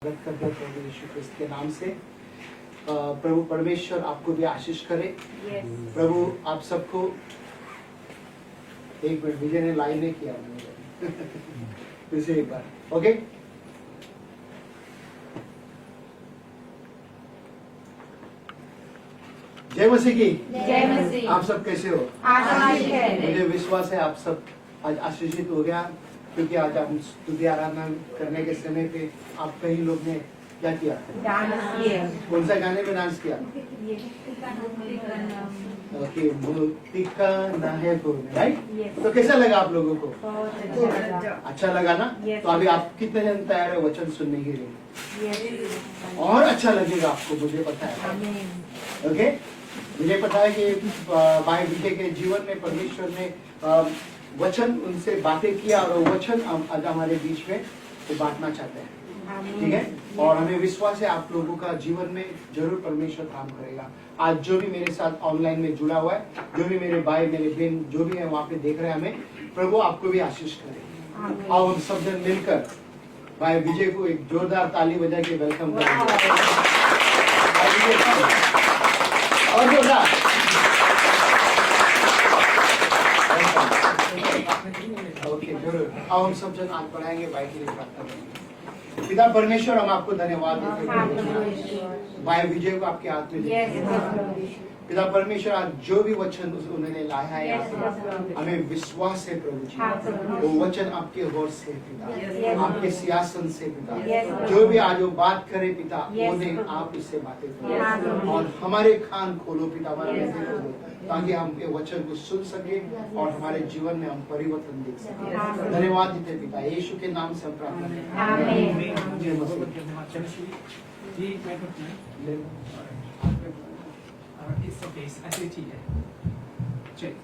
करते हैं प्रभु यीशु क्रिस्त के नाम से। प्रभु परमेश्वर आपको भी आशीष करे। प्रभु आप सबको, एक मिनट, विजय ने लाइव नहीं किया फिर से एक बार, ओके। जय मसीह की। जय मसीह। आप सब कैसे हो? आशीष है। मुझे विश्वास है आप सब आज आशीषित हो गया, क्योंकि आज हम स्तुति आराधना करने के समय पे आप कई लोग ने क्या किया? डांस किया। कौन सा गाने में डांस किया? ओके, मूर्तिका ना है राइट। तो कैसा लगा आप लोगों को? अच्छा लगा ना? तो अभी आप कितने जन तैयार है वचन सुनने के लिए? और अच्छा लगेगा आपको, मुझे पता है। ओके, मुझे पता है कि भाई विजय के जीवन में परमेश्वर ने वचन उनसे बातें किया और वचन आज हमारे बीच में वो बांटना चाहते हैं, ठीक है। और हमें विश्वास है आप लोगों का जीवन में जरूर परमेश्वर काम करेगा। आज जो भी मेरे साथ ऑनलाइन में जुड़ा हुआ है, जो भी मेरे भाई मेरे बहन जो भी है वहाँ पे देख रहे हैं हमें, प्रभु आपको भी आशीष करे। और हम सब जन मिलकर भाई विजय को एक जोरदार ताली बजा के वेलकम करेंगे। और जोरदार ओके, जरूर। अब हम सब जन हाथ बढ़ाएंगे, भाई के लिए प्रार्थना करेंगे। पिता परमेश्वर, हम आपको धन्यवाद देते हैं भाई विजय को आपके हाथ में देते हैं। पिता परमेश्वर, आज जो भी वचन उन्होंने लाया है हमें विश्वास है प्रभु जी, वो वचन आपके होर से पिता, आपके सिंहासन से पिता, जो भी आज वो बात करे पिता, उन्हें आप इससे बातें करो और हमारे कान खोलो पिता, हमारे हृदय खोलो, ताकि हम ये वचन को सुन सके और हमारे जीवन में हम परिवर्तन देख सके। धन्यवाद देते पिता, यीशु के नाम से हम प्रार्थना करते हैं। जय मसीह।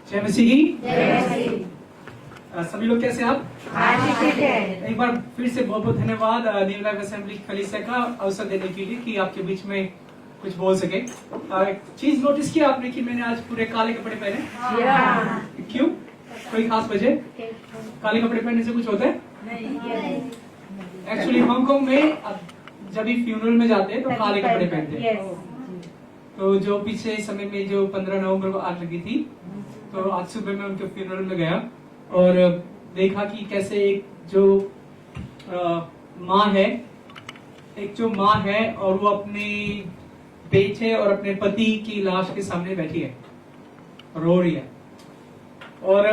जय मसीह की। सभी लोग कैसे आप? एक बार फिर से बहुत बहुत धन्यवाद न्यू लाइफ असेंबली कलीसिया का अवसर देने के लिए कि आपके बीच में कुछ बोल सके। एक चीज नोटिस किया आपने कि मैंने आज पूरे काले कपड़े पहने? क्यों? कोई खास वजह? काले कपड़े पहनने से कुछ होता है? एक्चुअली हांगकांग में जब भी फ्यूनरल में जाते हैं तो काले कपड़े पहनते हैं। तो जो पिछले समय में जो 15 नवंबर को आग लगी थी, तो आज सुबह में उनके फ्यूनरल में गया और देखा कि कैसे एक जो माँ है, और वो अपने बेटे और अपने पति की लाश के सामने बैठी है, रो रही है। और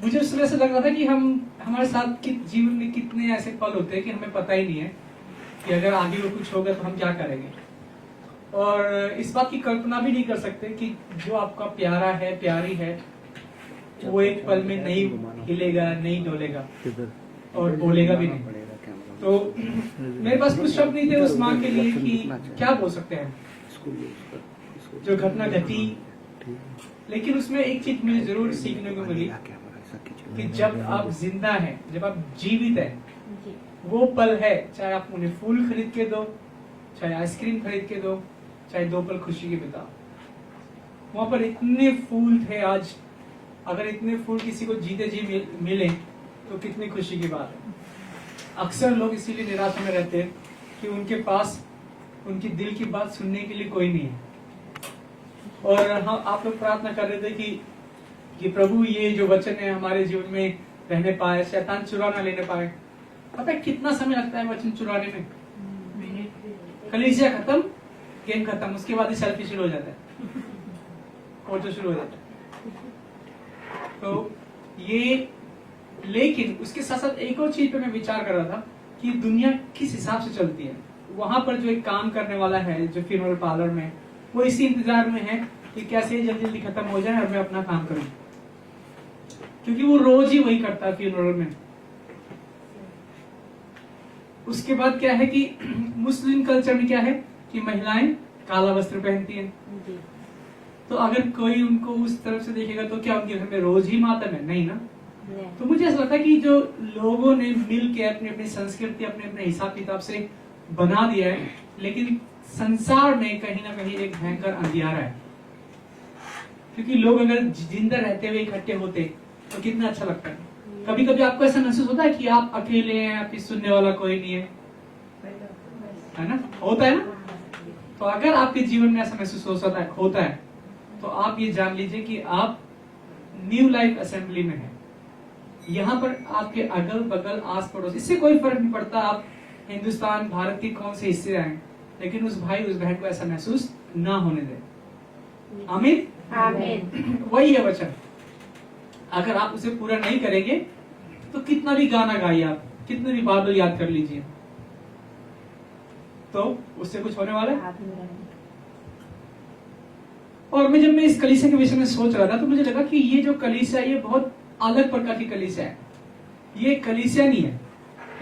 मुझे उस समय से लग रहा था कि हमारे साथ जीवन में कितने ऐसे पल होते हैं कि हमें पता ही नहीं है कि अगर आगे वो कुछ होगा तो हम क्या करेंगे। और इस बात की कल्पना भी नहीं कर सकते कि जो आपका प्यारा है, प्यारी है, वो एक पल में नहीं हिलेगा, नहीं डोलेगा और बोलेगा भी नहीं। तो मेरे पास कुछ शब्द नहीं थे उस माँ के लिए कि क्या बोल सकते हैं जो घटना घटी। लेकिन उसमें एक चीज मुझे जरूर सीखने को मिली कि जब आप जिंदा हैं, जब आप जीवित हैं, वो पल है, चाहे आप उन्हें फूल खरीद के दो, चाहे आइसक्रीम खरीद के दो, चाहे 2 पल खुशी के बिताओ। वहां पर इतने फूल थे आज, अगर इतने फूल किसी को जीते जी मिले तो कितनी खुशी की बात है। अक्सर लोग इसीलिए निराशा में रहते हैं कि उनके पास उनकी दिल की बात सुनने के लिए कोई नहीं है। और हम आप लोग प्रार्थना कर रहे थे कि प्रभु ये जो वचन है हमारे जीवन में रहने पाए, शैतान चुरा ना लेने पाए। पता है कितना समय लगता है वचन चुराने में? कलीसिया खत्म, गेम खत्म, उसके बाद ही सेल्फी शुरू हो जाता है, फोटो शुरू हो जाता है। तो ये, लेकिन उसके साथ साथ एक और चीज पे मैं विचार कर रहा था कि दुनिया किस हिसाब से चलती है। वहां पर जो एक काम करने वाला है जो फ्यूनरल पार्लर में, वो इसी इंतजार में है कि कैसे जल्दी जल्दी खत्म हो जाए और मैं अपना काम करूं, क्योंकि वो रोज ही वही करता है फ्यूनरल में। उसके बाद क्या है कि मुस्लिम कल्चर में क्या है कि महिलाएं काला वस्त्र पहनती हैं। तो अगर कोई उनको उस तरफ से देखेगा तो क्या उनके घर में रोज ही मातम है? नहीं ना। तो मुझे ऐसा लगता है कि जो लोगों ने मिल के अपनी अपनी संस्कृति अपने अपने हिसाब किताब से बना दिया है, लेकिन संसार में कहीं ना कहीं एक भयंकर अंधियारा है। क्योंकि लोग अगर जिंदा रहते हुए इकट्ठे होते तो कितना अच्छा लगता है। कभी कभी आपको ऐसा महसूस होता है कि आप अकेले हैं, आपकी सुनने वाला कोई नहीं है, है ना, होता है ना। तो अगर आपके जीवन में ऐसा महसूस होता है तो आप ये जान लीजिए कि आप न्यू लाइफ असेंबली में हैं। यहाँ पर आपके अगल बगल आस पड़ोस, इससे कोई फर्क नहीं पड़ता आप हिंदुस्तान भारत के कौन से हिस्से आए, लेकिन उस भाई उस बहन को ऐसा महसूस ना होने दें। आमीन, आमीन। वही है वचन। अगर आप उसे पूरा नहीं करेंगे तो कितना भी गाना गाइए आप, कितने भी बाइबल याद कर लीजिए, तो उससे कुछ होने वाला है। और मैं जब मैं इस कलीसिया के विषय में सोच रहा था तो मुझे लगा कि ये जो कलीसिया ये बहुत अलग प्रकार की कलीसिया है। ये कलीसिया नहीं है।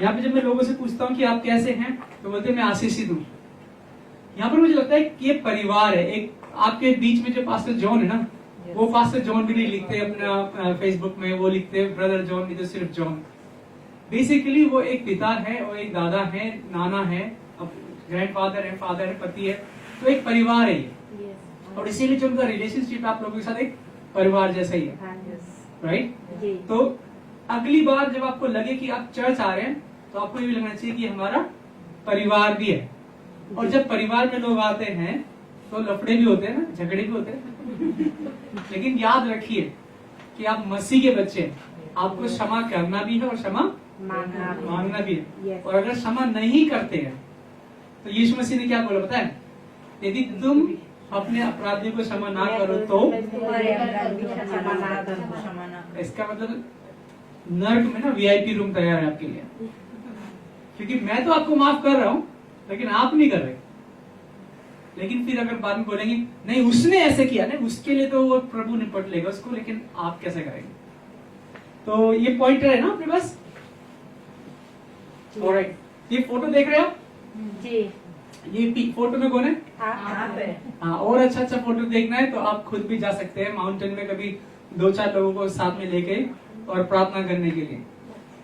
यहाँ पे जब मैं लोगों से पूछता हूँ कि आप कैसे हैं तो बोलते हैं मैं आशीषित हूँ। यहाँ पर मुझे लगता है कि ये परिवार है। एक आपके बीच में जो पास्टर जॉन है ना, वो पास्टर जॉन भी नहीं लिखते अपना फेसबुक में, वो लिखते ब्रदर जॉन, नहीं तो सिर्फ जॉन। बेसिकली वो एक पिता है और एक दादा है, नाना है, ग्रैंडफादर है, फादर है, पति है, तो एक परिवार है ये। और इसीलिए जो उनका रिलेशनशिप आप लोगों के साथ एक परिवार जैसा ही है, राइट? तो अगली बार जब आपको लगे कि आप चर्च आ रहे हैं तो आपको ये भी लगना चाहिए कि हमारा परिवार भी है। और जब परिवार में लोग आते हैं तो लफड़े भी होते हैं ना, झगड़े भी होते हैं लेकिन याद रखिए कि आप मसीह के बच्चे हैं, आपको क्षमा करना भी है और क्षमा मांगना भी है। और अगर क्षमा नहीं करते हैं तो यीशु मसीह ने क्या बोला पता है? यदि तुम अपने अपराधियों को क्षमा ना करो तो इसका मतलब नर्क में ना वीआईपी रूम तैयार है आपके लिए, क्योंकि मैं तो आपको माफ कर रहा हूं लेकिन आप नहीं कर रहे। लेकिन फिर अगर बाद में बोलेंगे नहीं उसने ऐसे किया, नहीं उसके लिए तो वो प्रभु निपट लेगा उसको, लेकिन आप कैसे करेंगे? तो ये पॉइंटर है ना अपने पास। ऑलराइट, ये फोटो देख रहे हो आप जी? ये फोटो में कौन है? हाँ, और अच्छा फोटो देखना है तो आप खुद भी जा सकते हैं माउंटेन में, कभी 2-4 लोगों को साथ में लेके और प्रार्थना करने के लिए।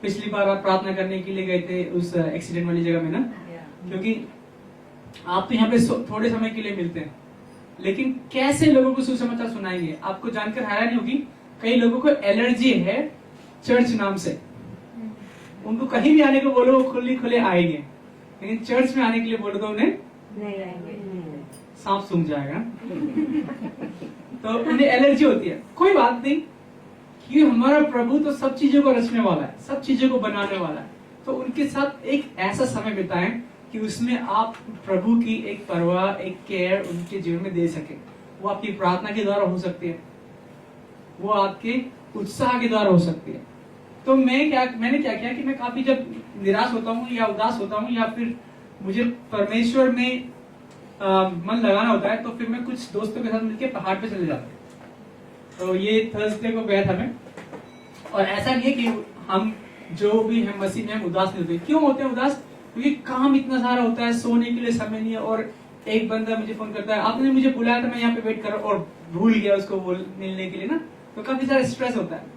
पिछली बार आप प्रार्थना करने के लिए गए थे उस एक्सीडेंट वाली जगह में ना, क्योंकि आप तो यहाँ पे थोड़े समय के लिए मिलते हैं, लेकिन कैसे लोगों को सुसमाचार सुनाएंगे? आपको जानकर हैरानी होगी, कई लोगों को एलर्जी है चर्च नाम से। उनको कहीं भी आने को बोलो वो खुले आएंगे, लेकिन चर्च में आने के लिए बोलो तो उन्हें नहीं आएंगे, सांप सूंघ जाएगा तो उन्हें एलर्जी होती है। कोई बात नहीं, कि हमारा प्रभु तो सब चीजों को रचने वाला है, सब चीजों को बनाने वाला है। तो उनके साथ एक ऐसा समय बिताएं कि उसमें आप प्रभु की एक परवाह, एक केयर उनके जीवन में दे सके। वो आपकी प्रार्थना के द्वारा हो सकती है, वो आपके उत्साह के द्वारा हो सकती है। तो मैंने क्या किया कि मैं काफी जब निराश होता हूँ या उदास होता हूँ या फिर मुझे परमेश्वर में मन लगाना होता है, तो फिर मैं कुछ दोस्तों के साथ मिलकर पहाड़ पे चले जाता हूँ। तो ये थर्सडे को गया था मैं। और ऐसा नहीं है कि हम जो भी हैं मसीह में हम उदास नहीं होते। क्यों होते हैं उदास? क्योंकि काम इतना सारा होता है, सोने के लिए समय नहीं है। और एक बंदा मुझे फोन करता है, आपने मुझे बुलाया था, मैं यहाँ पे वेट कर रहा हूँ, और भूल गया उसको मिलने के लिए ना, तो काफी सारा स्ट्रेस होता है।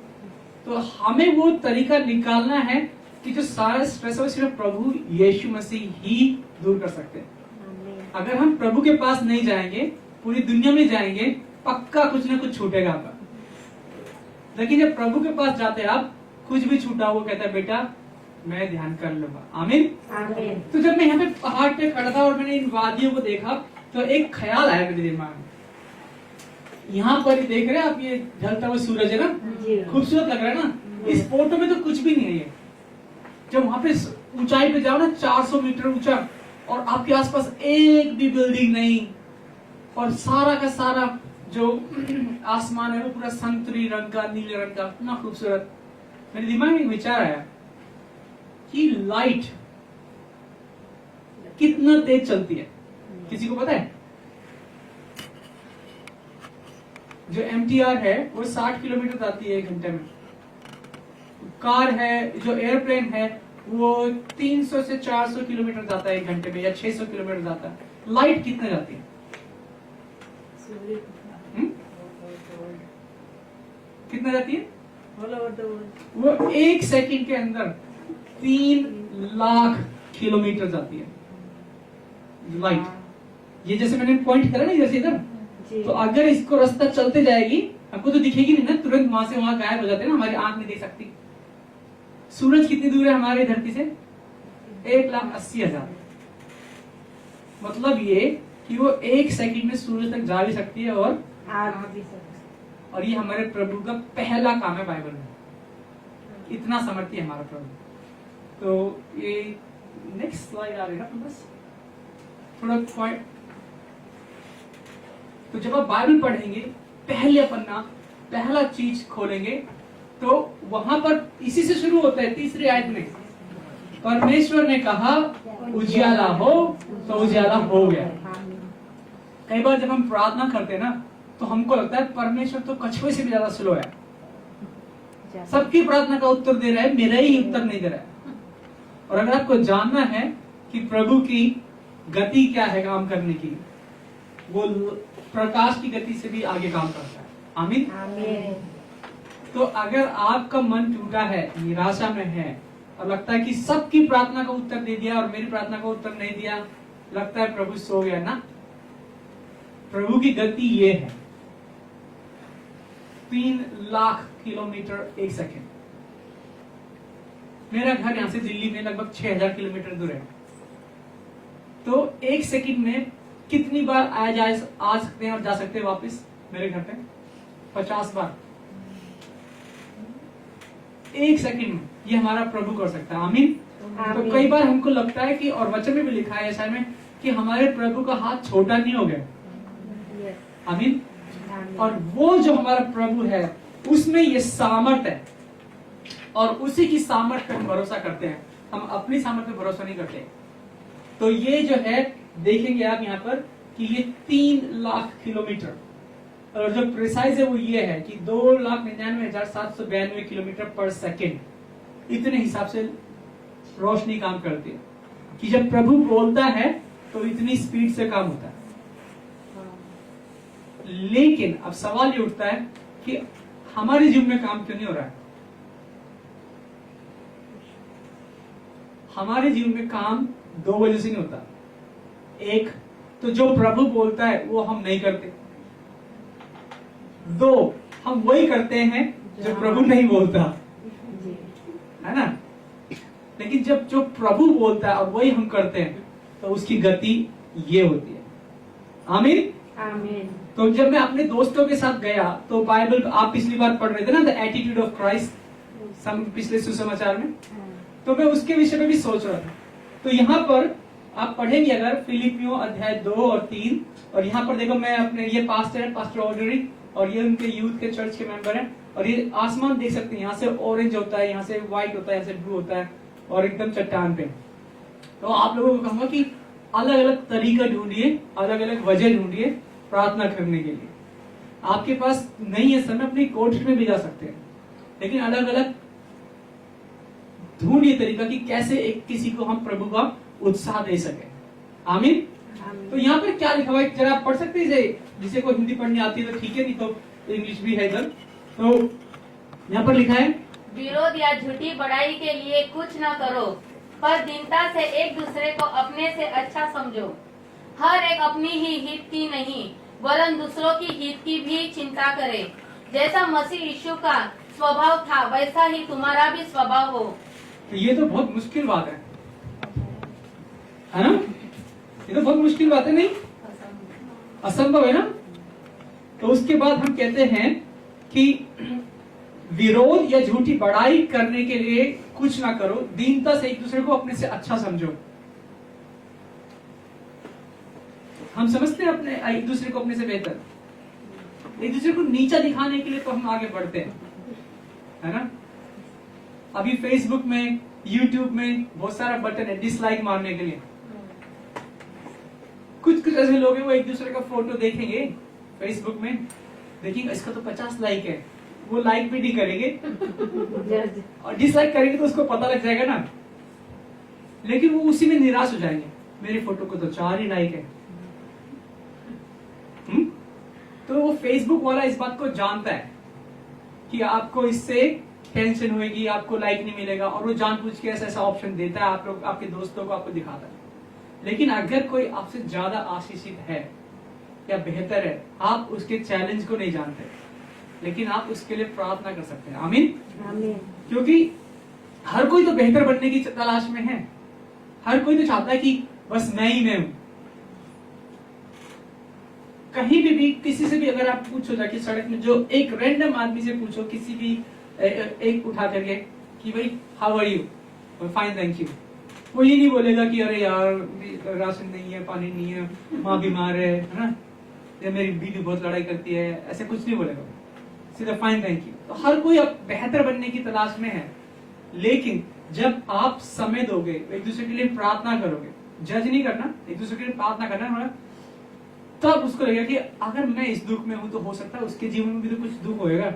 तो हमें वो तरीका निकालना है कि जो सारा स्ट्रेस है सिर्फ प्रभु यीशु मसीह ही दूर कर सकते हैं। अगर हम प्रभु के पास नहीं जाएंगे, पूरी दुनिया में जाएंगे, पक्का कुछ ना कुछ छूटेगा आपका। लेकिन जब प्रभु के पास जाते हैं आप, कुछ भी छूटा वो कहता है बेटा मैं ध्यान कर लूंगा। आमीन, आमीन। तो जब मैं यहाँ पे पहाड़ पे खड़ा था और मैंने इन वादियों को देखा तो एक ख्याल आया मेरे दिमाग में। यहाँ पर देख रहे हैं आप, ये ढलता हुआ सूरज है ना, खूबसूरत लग रहा है ना। इस फोटो में तो कुछ भी नहीं है ये। जब वहां पे ऊंचाई पे जाओ ना, 400 मीटर ऊंचा, और आपके आसपास एक भी बिल्डिंग नहीं, और सारा का सारा जो आसमान है वो पूरा संतरी रंग का, नीले रंग का, इतना खूबसूरत। मेरे दिमाग में एक विचार आया कि लाइट कितना तेज चलती है, किसी को पता है? जो MTR है वो 60 किलोमीटर जाती है 1 घंटे में। कार है, जो एयरप्लेन है वो 300 से 400 किलोमीटर जाता है 1 घंटे में, या 600 किलोमीटर जाता है। लाइट कितने जाती है? कितना जाती है? वो 1 सेकंड के अंदर 3 लाख किलोमीटर जाती है लाइट। ये जैसे मैंने पॉइंट करा ना इधर से इधर, तो अगर इसको रास्ता चलते जाएगी, हमको तो दिखेगी नहीं ना, तुरंत वहां से वहां गायब हो जाते हैं ना, हमारी आंख नहीं देख सकती। सूरज कितनी दूर है हमारे धरती से? 1,80,000। मतलब ये कि वो 1 सेकंड में सूरज तक जा भी सकती है और ये हमारे प्रभु का पहला काम है बाइबल में। इतना समर्थी है हमारा प्रभु। तो ये नेक्स्ट स्लाइड आ रही है बस थोड़ा पॉइंट। तो जब आप बाइबल पढ़ेंगे, पहले पन्ना, पहला चीज खोलेंगे तो वहां पर इसी से शुरू होता है। 3री आयत में परमेश्वर ने कहा उजियाला हो, तो उजियाला हो गया। कई बार जब हम प्रार्थना करते हैं ना, तो हमको लगता है परमेश्वर तो कछुए से भी ज्यादा स्लो है, सबकी प्रार्थना का उत्तर दे रहा है, मेरा ही उत्तर नहीं दे रहा है। और अगर आपको जानना है कि प्रभु की गति क्या है काम करने की, वो प्रकाश की गति से भी आगे काम करता है। आमीन। तो अगर आपका मन टूटा है, निराशा में है और लगता है कि सबकी प्रार्थना का उत्तर दे दिया और मेरी प्रार्थना का उत्तर नहीं दिया, लगता है प्रभु सो गया ना, प्रभु की गति ये है 3 लाख किलोमीटर 1 सेकेंड। मेरा घर यहां से दिल्ली में लगभग 6000 किलोमीटर दूर है। तो 1 सेकेंड में कितनी बार आ सकते हैं और जा सकते हैं वापस मेरे घर पे? 50 बार 1 सेकेंड में। ये हमारा प्रभु कर सकता है। आमीन। तो कई बार हमको लगता है कि, और वचन में भी लिखा है ऐसा में, कि हमारे प्रभु का हाथ छोटा नहीं हो गया। आमीन। और वो जो हमारा प्रभु है उसमें ये सामर्थ है, और उसी की सामर्थ पर हम भरोसा करते हैं, हम अपनी सामर्थ पर भरोसा नहीं करते। तो ये जो है देखेंगे आप यहाँ पर कि ये 3 लाख किलोमीटर, और जो प्रिसाइज है वो ये है कि 2,99,792 किलोमीटर पर सेकेंड, इतने हिसाब से रोशनी काम करती है कि जब प्रभु बोलता है तो इतनी स्पीड से काम होता है। लेकिन अब सवाल ये उठता है कि हमारे जीवन में काम क्यों नहीं हो रहा है? हमारे जीवन में काम 2 वजह से नहीं होता। एक तो जो प्रभु बोलता है वो हम नहीं करते, 2 हम वही करते हैं जो प्रभु नहीं बोलता, है ना। लेकिन जब जो प्रभु बोलता है और वही हम करते हैं तो उसकी गति ये होती है। आमीन। आमीन। तो जब मैं अपने दोस्तों के साथ गया तो बाइबल आप पिछली बार पढ़ रहे थे ना, द एटीट्यूड ऑफ क्राइस्ट, पिछले सुसमाचार में, तो मैं उसके विषय में भी सोच रहा था। तो यहाँ पर आप पढ़ेंगे अगर फिलिपियों अध्याय 2 और 3, और यहाँ पर देखो मैं अपने ये पास्टर है, पास्टर ऑर्डरी, और ये उनके यूथ के चर्च के मेंबर हैं, और ये आसमान देख सकते हैं, यहाँ से ऑरेंज होता है, यहाँ से व्हाइट होता है, यहाँ से ब्लू होता है, और एकदम चट्टान पे। तो आप लोगों को कहूंगा कि अलग अलग तरीका ढूंढिए, अलग अलग वजह ढूंढिए प्रार्थना करने के लिए। आपके पास नहीं है समय, अपनी कोशिश में भी जा सकते हैं, लेकिन अलग अलग ढूंढिए तरीका कि कैसे एक किसी को हम प्रभु का उत्साह दे सके। आमीन। तो यहाँ पर क्या लिखा हुआ है जरा आप पढ़ सकते हैं, जिसे को हिंदी पढ़नी आती है तो ठीक है, नहीं तो इंग्लिश भी है इधर। तो यहाँ पर लिखा है, विरोध या झूठी बड़ाई के लिए कुछ न करो, पर दीनता से एक दूसरे को अपने से अच्छा समझो। हर एक अपनी ही हित की नहीं वरन दूसरों की हित की भी चिंता करे। जैसा मसीह यीशु का स्वभाव था वैसा ही तुम्हारा भी स्वभाव हो। तो ये तो बहुत मुश्किल बात है ना? ये तो बहुत मुश्किल बात है, नहीं असंभव है ना। तो उसके बाद हम कहते हैं कि विरोध या झूठी बड़ाई करने के लिए कुछ ना करो, दीनता से एक दूसरे को अपने से अच्छा समझो। हम समझते हैं अपने एक दूसरे को अपने से बेहतर, एक दूसरे को नीचा दिखाने के लिए तो हम आगे बढ़ते हैं, है ना। अभी फेसबुक में, यूट्यूब में बहुत सारा बटन है डिसलाइक मारने के लिए। कुछ कुछ ऐसे लोग हैं वो एक दूसरे का फोटो देखेंगे फेसबुक में, देखिए इसका तो 50 लाइक है, वो लाइक भी नहीं करेंगे और डिसलाइक करेंगे तो उसको पता लग जाएगा ना, लेकिन वो उसी में निराश हो जाएंगे, मेरे फोटो को तो 4 ही लाइक है। तो वो फेसबुक वाला इस बात को जानता है कि आपको इससे टेंशन होगी, आपको लाइक नहीं मिलेगा, और वो जानबूझ के ऐसा ऑप्शन देता है, आप लोग आपके दोस्तों को आपको दिखाता है। लेकिन अगर कोई आपसे ज्यादा आशीषित है या बेहतर है, आप उसके चैलेंज को नहीं जानते, लेकिन आप उसके लिए प्रार्थना कर सकते हैं। आमीन। आमीन। क्योंकि हर कोई तो बेहतर बनने की तलाश में है, हर कोई तो चाहता है कि बस मैं ही मैं हूं, कहीं भी किसी से भी अगर आप पूछो जाके सड़क में, जो एक रैंडम आदमी से पूछो, किसी भी एक उठा करके कि भाई how are you, fine thank you, वो ये नहीं बोलेगा कि अरे यार राशन नहीं है, पानी नहीं है, माँ बीमार है ना, या मेरी बीवी बहुत लड़ाई करती है, ऐसे कुछ नहीं बोलेगा, सीधा फाइन थैंक यू। तो हर कोई अब बेहतर बनने की तलाश में है, लेकिन जब आप समय दोगे, एक दूसरे के लिए प्रार्थना करोगे, जज नहीं करना, एक दूसरे के लिए प्रार्थना करना, तब उसको लगेगा कि अगर मैं इस दुख में हूं तो हो सकता है उसके जीवन में भी तो कुछ दुख होएगा।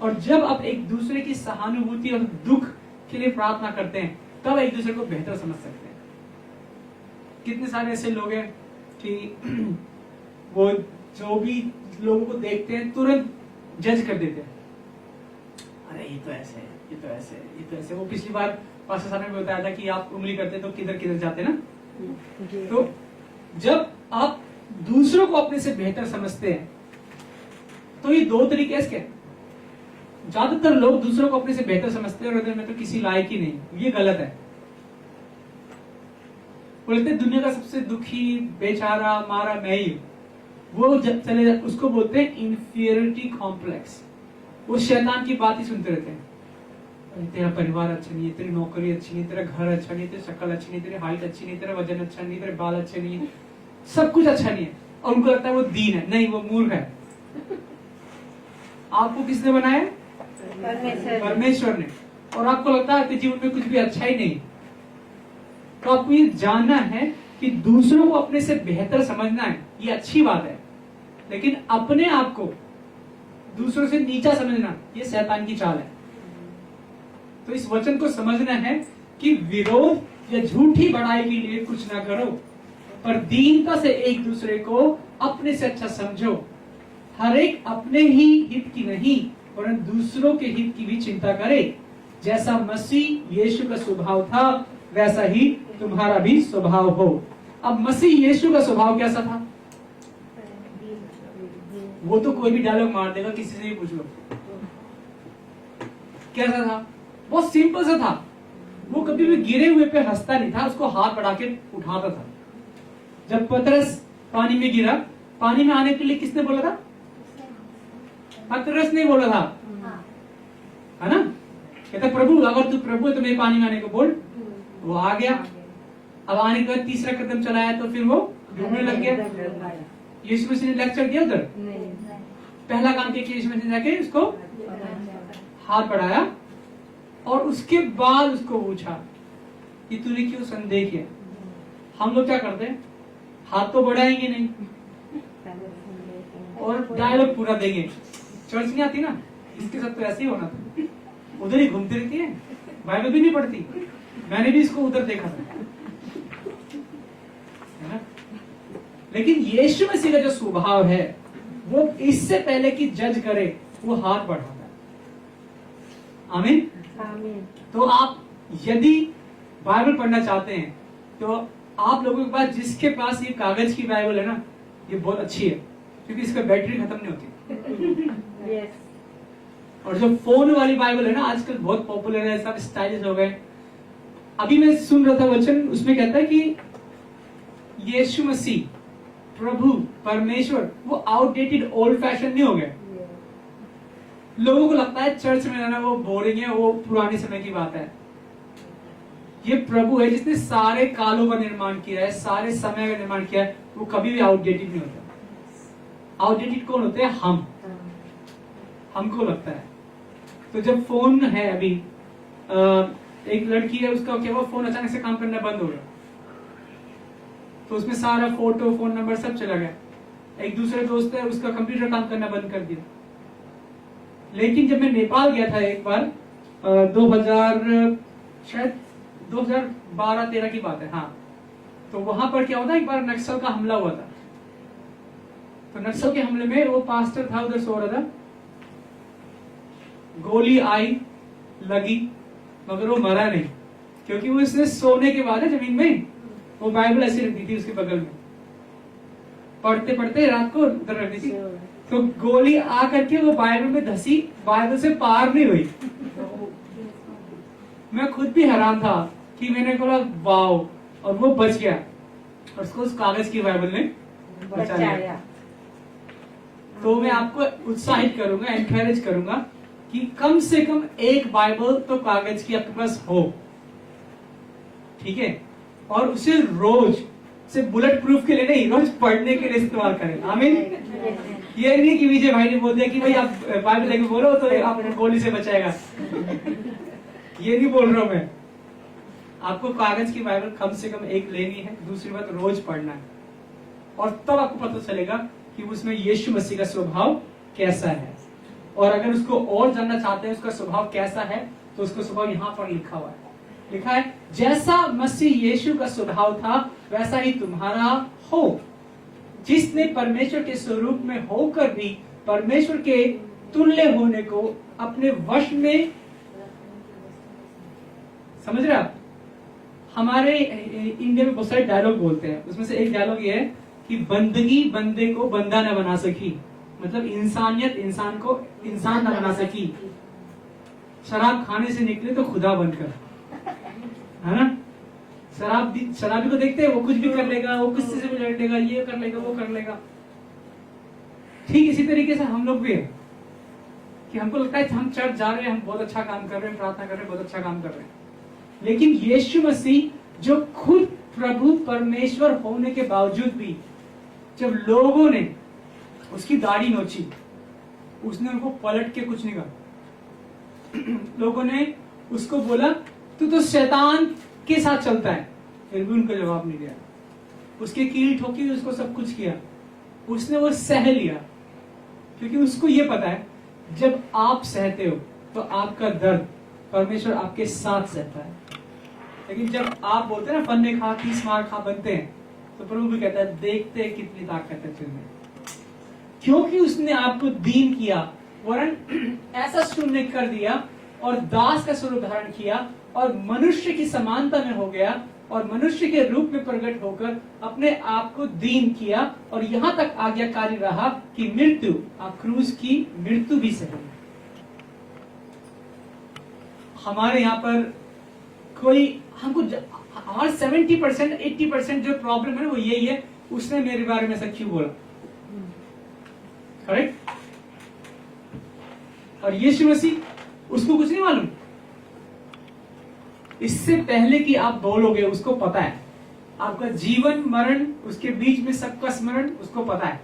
और जब आप एक दूसरे की सहानुभूति और दुख के लिए प्रार्थना करते हैं, तब एक दूसरे को बेहतर समझ सकते हैं। कितने सारे ऐसे लोग हैं कि वो जो भी लोगों को देखते हैं तुरंत जज कर देते हैं, अरे ये तो ऐसे है, ये तो ऐसे है, ये तो ऐसे। वो पिछली बार पास्टर साहब ने बताया था कि आप उंगली करते तो किधर किधर जाते ना। तो जब आप दूसरों को अपने से बेहतर समझते हैं, तो ये दो तरीके इसके। ज्यादातर लोग दूसरों को अपने से बेहतर समझते हैं और मैं तो किसी लायक ही नहीं, ये गलत है। बोलते दुनिया का सबसे दुखी बेचारा मारा मैं ही, वो जब चले जाते उसको बोलते हैं इंफीरियरिटी कॉम्प्लेक्स। वो शैतान की बात ही सुनते रहते हैं, तेरा परिवार अच्छा नहीं है, तेरी नौकरी अच्छी नहीं, तेरा घर अच्छा नहीं, तेरी शक्ल अच्छी नहीं, तेरी हाइट अच्छी नहीं, तेरा वजन अच्छा नहीं, तेरे बाल अच्छे नहीं है, सब कुछ अच्छा नहीं है, और उनको लगता है वो दीन है। नहीं, वो मूर्ख है। आपको किसने बनाया? परमेश्वर ने। और आपको लगता है कि जीवन में कुछ भी अच्छा ही नहीं। तो आपको ये जानना है कि दूसरों को अपने से बेहतर समझना है, ये अच्छी बात है, लेकिन अपने आप को दूसरों से नीचा समझना, ये शैतान की चाल है। तो इस वचन को समझना है कि विरोध या झूठी बड़ाई के लिए कुछ ना करो, पर दीनता से एक दूसरे को अपने से अच्छा समझो। हर एक अपने ही हित की नहीं, परंतु दूसरों के हित की भी चिंता करे। जैसा मसीह यीशु का स्वभाव था, वैसा ही तुम्हारा भी स्वभाव हो। अब मसीह यीशु का स्वभाव कैसा था? वो तो कोई भी डायलॉग मार देगा, किसी से भी पूछ लो। कैसा था? बहुत सिंपल सा था। वो कभी भी गिरे हुए पे हंसता नहीं था, उसको हाथ बढ़ा के उठाता था। जब पतरस पानी में गिरा, पानी में आने के लिए किसने बोला था? पतरस ने बोला था, है ना? कहता प्रभु, अगर तू प्रभु है तो मेरे पानी में आने को बोल। वो आ गया। अब आने के बाद तीसरा कदम चलाया तो फिर वो डूबने लग गया। यीशु मसीह ने लेक्चर दिया उधर? पहला काम किया, यीशु मसीह ने जाके उसको हाथ बढ़ाया और उसके बाद उसको पूछा कि तूने क्यों संदेह किया। हम लोग क्या करते हैं? हाथ तो बढ़ाएंगे नहीं और डायलॉग पूरा देंगे। चर्च नहीं आती ना, इसके साथ तो ऐसे ही होना था, उधर ही घूमती रहती है, बाइबल भी नहीं पढ़ती। मैंने भी इसको उधर देखा था, है ना? लेकिन यीशु मसीह का जो स्वभाव है, वो इससे पहले कि जज करे, वो हाथ बढ़ाता है। आमीन। तो आप यदि बाइबल पढ़ना चाहते हैं तो आप लोगों के पास, जिसके पास ये कागज की बाइबल है ना, ये बहुत अच्छी है, क्योंकि इसका बैटरी खत्म नहीं होती। और जो फोन वाली बाइबल है ना, आजकल बहुत पॉपुलर है, सब स्टाइलिश हो गए। अभी मैं सुन रहा था वचन, उसमें कहता है कि यीशु मसीह प्रभु परमेश्वर वो आउटडेटेड ओल्ड फैशन नहीं हो गए। लोगों को लगता है चर्च में रहना वो बोरिंग है, वो पुराने समय की बात है। ये प्रभु है जिसने सारे कालों का निर्माण किया है, सारे समय का निर्माण किया है, वो कभी भी आउटडेटेड नहीं होता। आउटडेटेड कौन होते हैं? हम। हमको लगता है। तो जब फोन है, अभी एक लड़की है, उसका क्या हुआ, फोन अचानक से काम करना बंद हो गया, तो उसमें सारा फोटो, फोन नंबर सब चला गया। एक दूसरे दोस्त है, उसका कंप्यूटर काम करना बंद कर दिया। लेकिन जब मैं नेपाल गया था एक बार, 2012-13 की बात है, हाँ, तो वहां पर क्या होता, एक बार नक्सल का हमला हुआ था। तो नक्सल के हमले में वो पास्टर था, उधर सो रहा था, गोली आई, लगी, मगर वो मरा नहीं, क्योंकि वो इसने सोने के बाद जमीन में वो बाइबल ऐसे रख दी थी उसके बगल में, पढ़ते पढ़ते रात को उधर रख दी थी। तो गोली आ करके वो बाइबल में धसी, बाइबल से पार नहीं हुई। मैं खुद भी हैरान था कि मैंने बोला वाओ, और वो बच गया, और उसको उस कागज की बाइबल ने बचाया। तो मैं आपको उत्साहित करूंगा, एनकरेज करूंगा कि कम से कम एक बाइबल तो कागज की आपके पास हो, ठीक है, और उसे रोज से बुलेट प्रूफ के लिए नहीं, रोज पढ़ने के लिए इस्तेमाल करें। आमीन। ये नहीं कि विजय भाई ने बोल दिया कि भाई आप बाइबल लेके बोलो तो आपको गोली से बचाएगा, ये नहीं बोल रहा हूं मैं। आपको कागज की बाइबल कम से कम एक लेनी है, दूसरी बात रोज पढ़ना है, और तब आपको पता चलेगा कि उसमें यीशु मसीह का स्वभाव कैसा है। और अगर उसको और जानना चाहते हैं उसका स्वभाव कैसा है, तो उसका स्वभाव यहाँ पर लिखा हुआ है। लिखा है जैसा मसीह यीशु का स्वभाव था वैसा ही तुम्हारा हो, जिसने परमेश्वर के स्वरूप में होकर भी परमेश्वर के तुल्य होने को अपने वश में, समझ रहे आप? हमारे इंडिया में बहुत सारे डायलॉग बोलते हैं, उसमें से एक डायलॉग ये है कि बंदगी बंदे को बंदा न बना सकी, मतलब इंसानियत इंसान को इंसान न बना सकी। शराब खाने से निकले तो खुदा बनकर, है ना? शराबी को देखते हैं, वो कुछ भी कर लेगा, वो किसी से भी लड़ लेगा, ये कर लेगा, वो कर लेगा। ठीक इसी तरीके से हम लोग भी है कि हमको लगता है हम चर्च जा रहे हैं, हम बहुत अच्छा काम कर रहे हैं, प्रार्थना कर रहे हैं, बहुत अच्छा काम कर रहे हैं, लेकिन यीशु मसीह जो खुद प्रभु परमेश्वर होने के बावजूद भी जब लोगों ने उसकी दाढ़ी नोची, उसने उनको पलट के कुछ नहीं कहा। लोगों ने उसको बोला तू तो शैतान के साथ चलता है, फिर भी उनको जवाब नहीं दिया। उसके कील ठोकी, उसको सब कुछ किया, उसने वो सह लिया, क्योंकि उसको ये पता है जब आप सहते हो तो आपका दर्द परमेश्वर आपके साथ सहता है। लेकिन जब आप बोलते हैं ना फन्ने खा 30 मार खा बनते हैं, तो प्रभु भी कहता है देखते हैं कितनी ताकत है तुझमें, क्योंकि उसने आपको दीन किया, वरन ऐसा शून्य कर दिया और दास का स्वरूप धारण किया और मनुष्य की समानता में हो गया और mनुष्य के रूप में प्रकट होकर अपने आप को दीन किया और यहाँ तक आज्ञाकारी रहा कि मृत्यु, आप क्रूस की मृत्यु भी सही। हमारे यहाँ पर कोई हमको हमारे 70% 80% जो प्रॉब्लम है वो यही है, उसने मेरे बारे में ऐसा क्यों बोला, करेक्ट? और यीशु मसीह उसको कुछ नहीं मालूम, इससे पहले कि आप बोलोगे उसको पता है, आपका जीवन मरण उसके बीच में सबका स्मरण उसको पता है।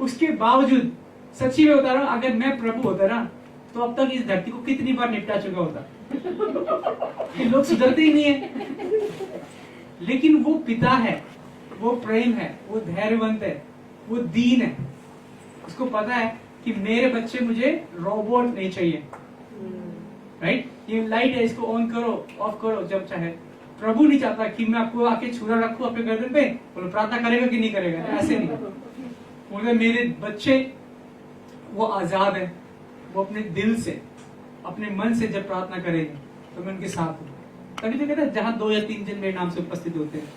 उसके बावजूद सच्ची में बता रहा हूं, अगर मैं प्रभु होता ना तो अब तक इस धरती को कितनी बार निपटा चुका होता। ये लोग सुधरते ही नहीं है, लेकिन वो पिता है, वो प्रेम है, वो धैर्यवंत है, वो दीन है। उसको पता है कि मेरे बच्चे मुझे रोबोट नहीं चाहिए, राइट? ये लाइट है, इसको ऑन करो ऑफ करो जब चाहे। प्रभु नहीं चाहता कि मैं आपको आके छुरा रखूं अपने गर्दन पे, बोलो प्रार्थना करेगा कि नहीं करेगा, ऐसे नहीं। बोले मेरे बच्चे वो आजाद है, वो अपने दिल से अपने मन से जब प्रार्थना करेंगे तो मैं उनके साथ हूँ। तभी तो कहता है जहां 2 या 3 जन मेरे नाम से उपस्थित होते हैं,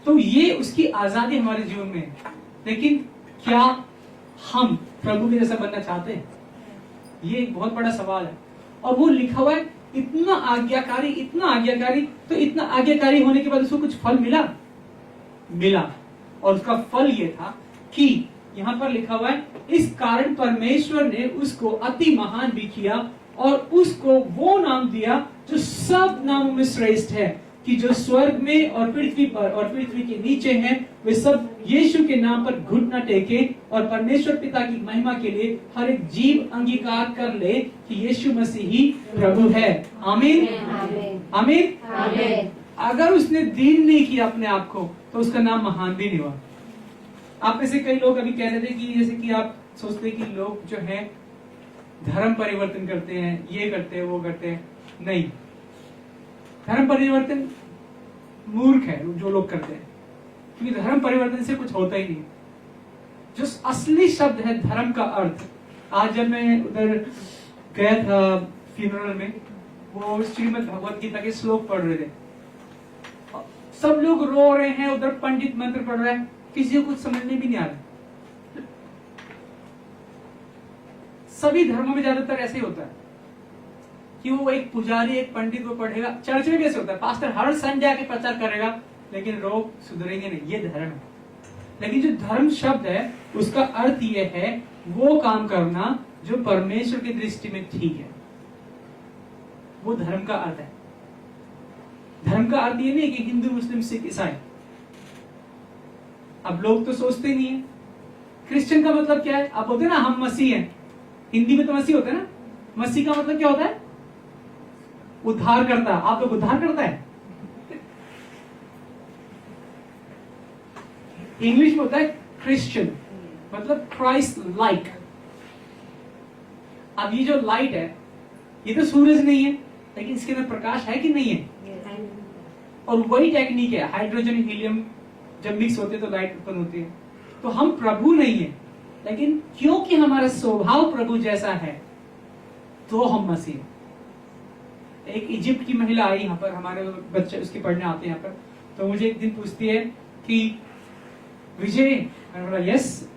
तो ये उसकी आजादी हमारे जीवन में है। लेकिन क्या हम प्रभु के जैसा बनना चाहते हैं? ये एक बहुत बड़ा सवाल है। और वो लिखा हुआ है इतना आज्ञाकारी, इतना आज्ञाकारी, तो इतना आज्ञाकारी होने के बाद उसको कुछ फल मिला। और उसका फल ये था कि यहाँ पर लिखा हुआ है इस कारण परमेश्वर ने उसको अति महान भी किया और उसको वो नाम दिया जो सब नामों में श्रेष्ठ है, कि जो स्वर्ग में और पृथ्वी पर और पृथ्वी के नीचे हैं वे सब यीशु के नाम पर घुटना टेके और परमेश्वर पिता की महिमा के लिए हर एक जीव अंगीकार कर ले कि यीशु मसीह ही प्रभु है। आमीन आमीन। अगर उसने दीन नहीं किया अपने आप को तो उसका नाम महान भी नहीं हुआ। आप में से कई लोग अभी कह रहे थे कि जैसे कि आप सोचते कि लोग जो है धर्म परिवर्तन करते हैं, ये करते हैं, वो करते हैं। नहीं, धर्म परिवर्तन मूर्ख है जो लोग करते हैं, क्योंकि धर्म परिवर्तन से कुछ होता ही नहीं। जो असली शब्द है धर्म का अर्थ, आज जब मैं उधर गया था फ्यूनरल में, वो श्रीमद् भगवत गीता के श्लोक पढ़ रहे थे, सब लोग रो रहे हैं, उधर पंडित मंत्र पढ़ रहे हैं, किसी को कुछ समझने भी नहीं आ रहा। सभी धर्मों में ज्यादातर ऐसे ही होता है कि वो एक पुजारी एक पंडित को पढ़ेगा। चर्च में भी ऐसे होता है, पास्टर हर संडे आके प्रचार करेगा, लेकिन लोग सुधरेंगे नहीं। ये धर्म है। लेकिन जो धर्म शब्द है उसका अर्थ यह है वो काम करना जो परमेश्वर की दृष्टि में ठीक है। वो धर्म का अर्थ है। धर्म का अर्थ ये नहीं कि हिंदू, मुस्लिम, सिख, ईसाई। अब लोग तो सोचते नहीं है। क्रिश्चियन का मतलब क्या है? आप बोलते हैं ना हम मसीह हैं, हिंदी में तो मसीह होता है ना। मसीह का मतलब क्या होता है? उद्धार करता। आप लोग उद्धार करता है। इंग्लिश में होता है क्रिश्चियन, मतलब क्राइस्ट लाइक। अब ये जो लाइट है ये तो सूरज नहीं है, लेकिन इसके अंदर प्रकाश है कि नहीं है? और वही टेक्निक है, हाइड्रोजन हीलियम जब मिक्स होते हैं तो लाइट उत्पन्न होती है। तो हम प्रभु नहीं है, लेकिन क्योंकि हमारा स्वभाव प्रभु जैसा है तो हम मसीह। एक इजिप्ट की महिला आई यहाँ पर, हमारे बच्चे उसके पढ़ने आते हैं यहाँ पर, तो मुझे एक दिन पूछती है कि विजय, मैंने बोला यस,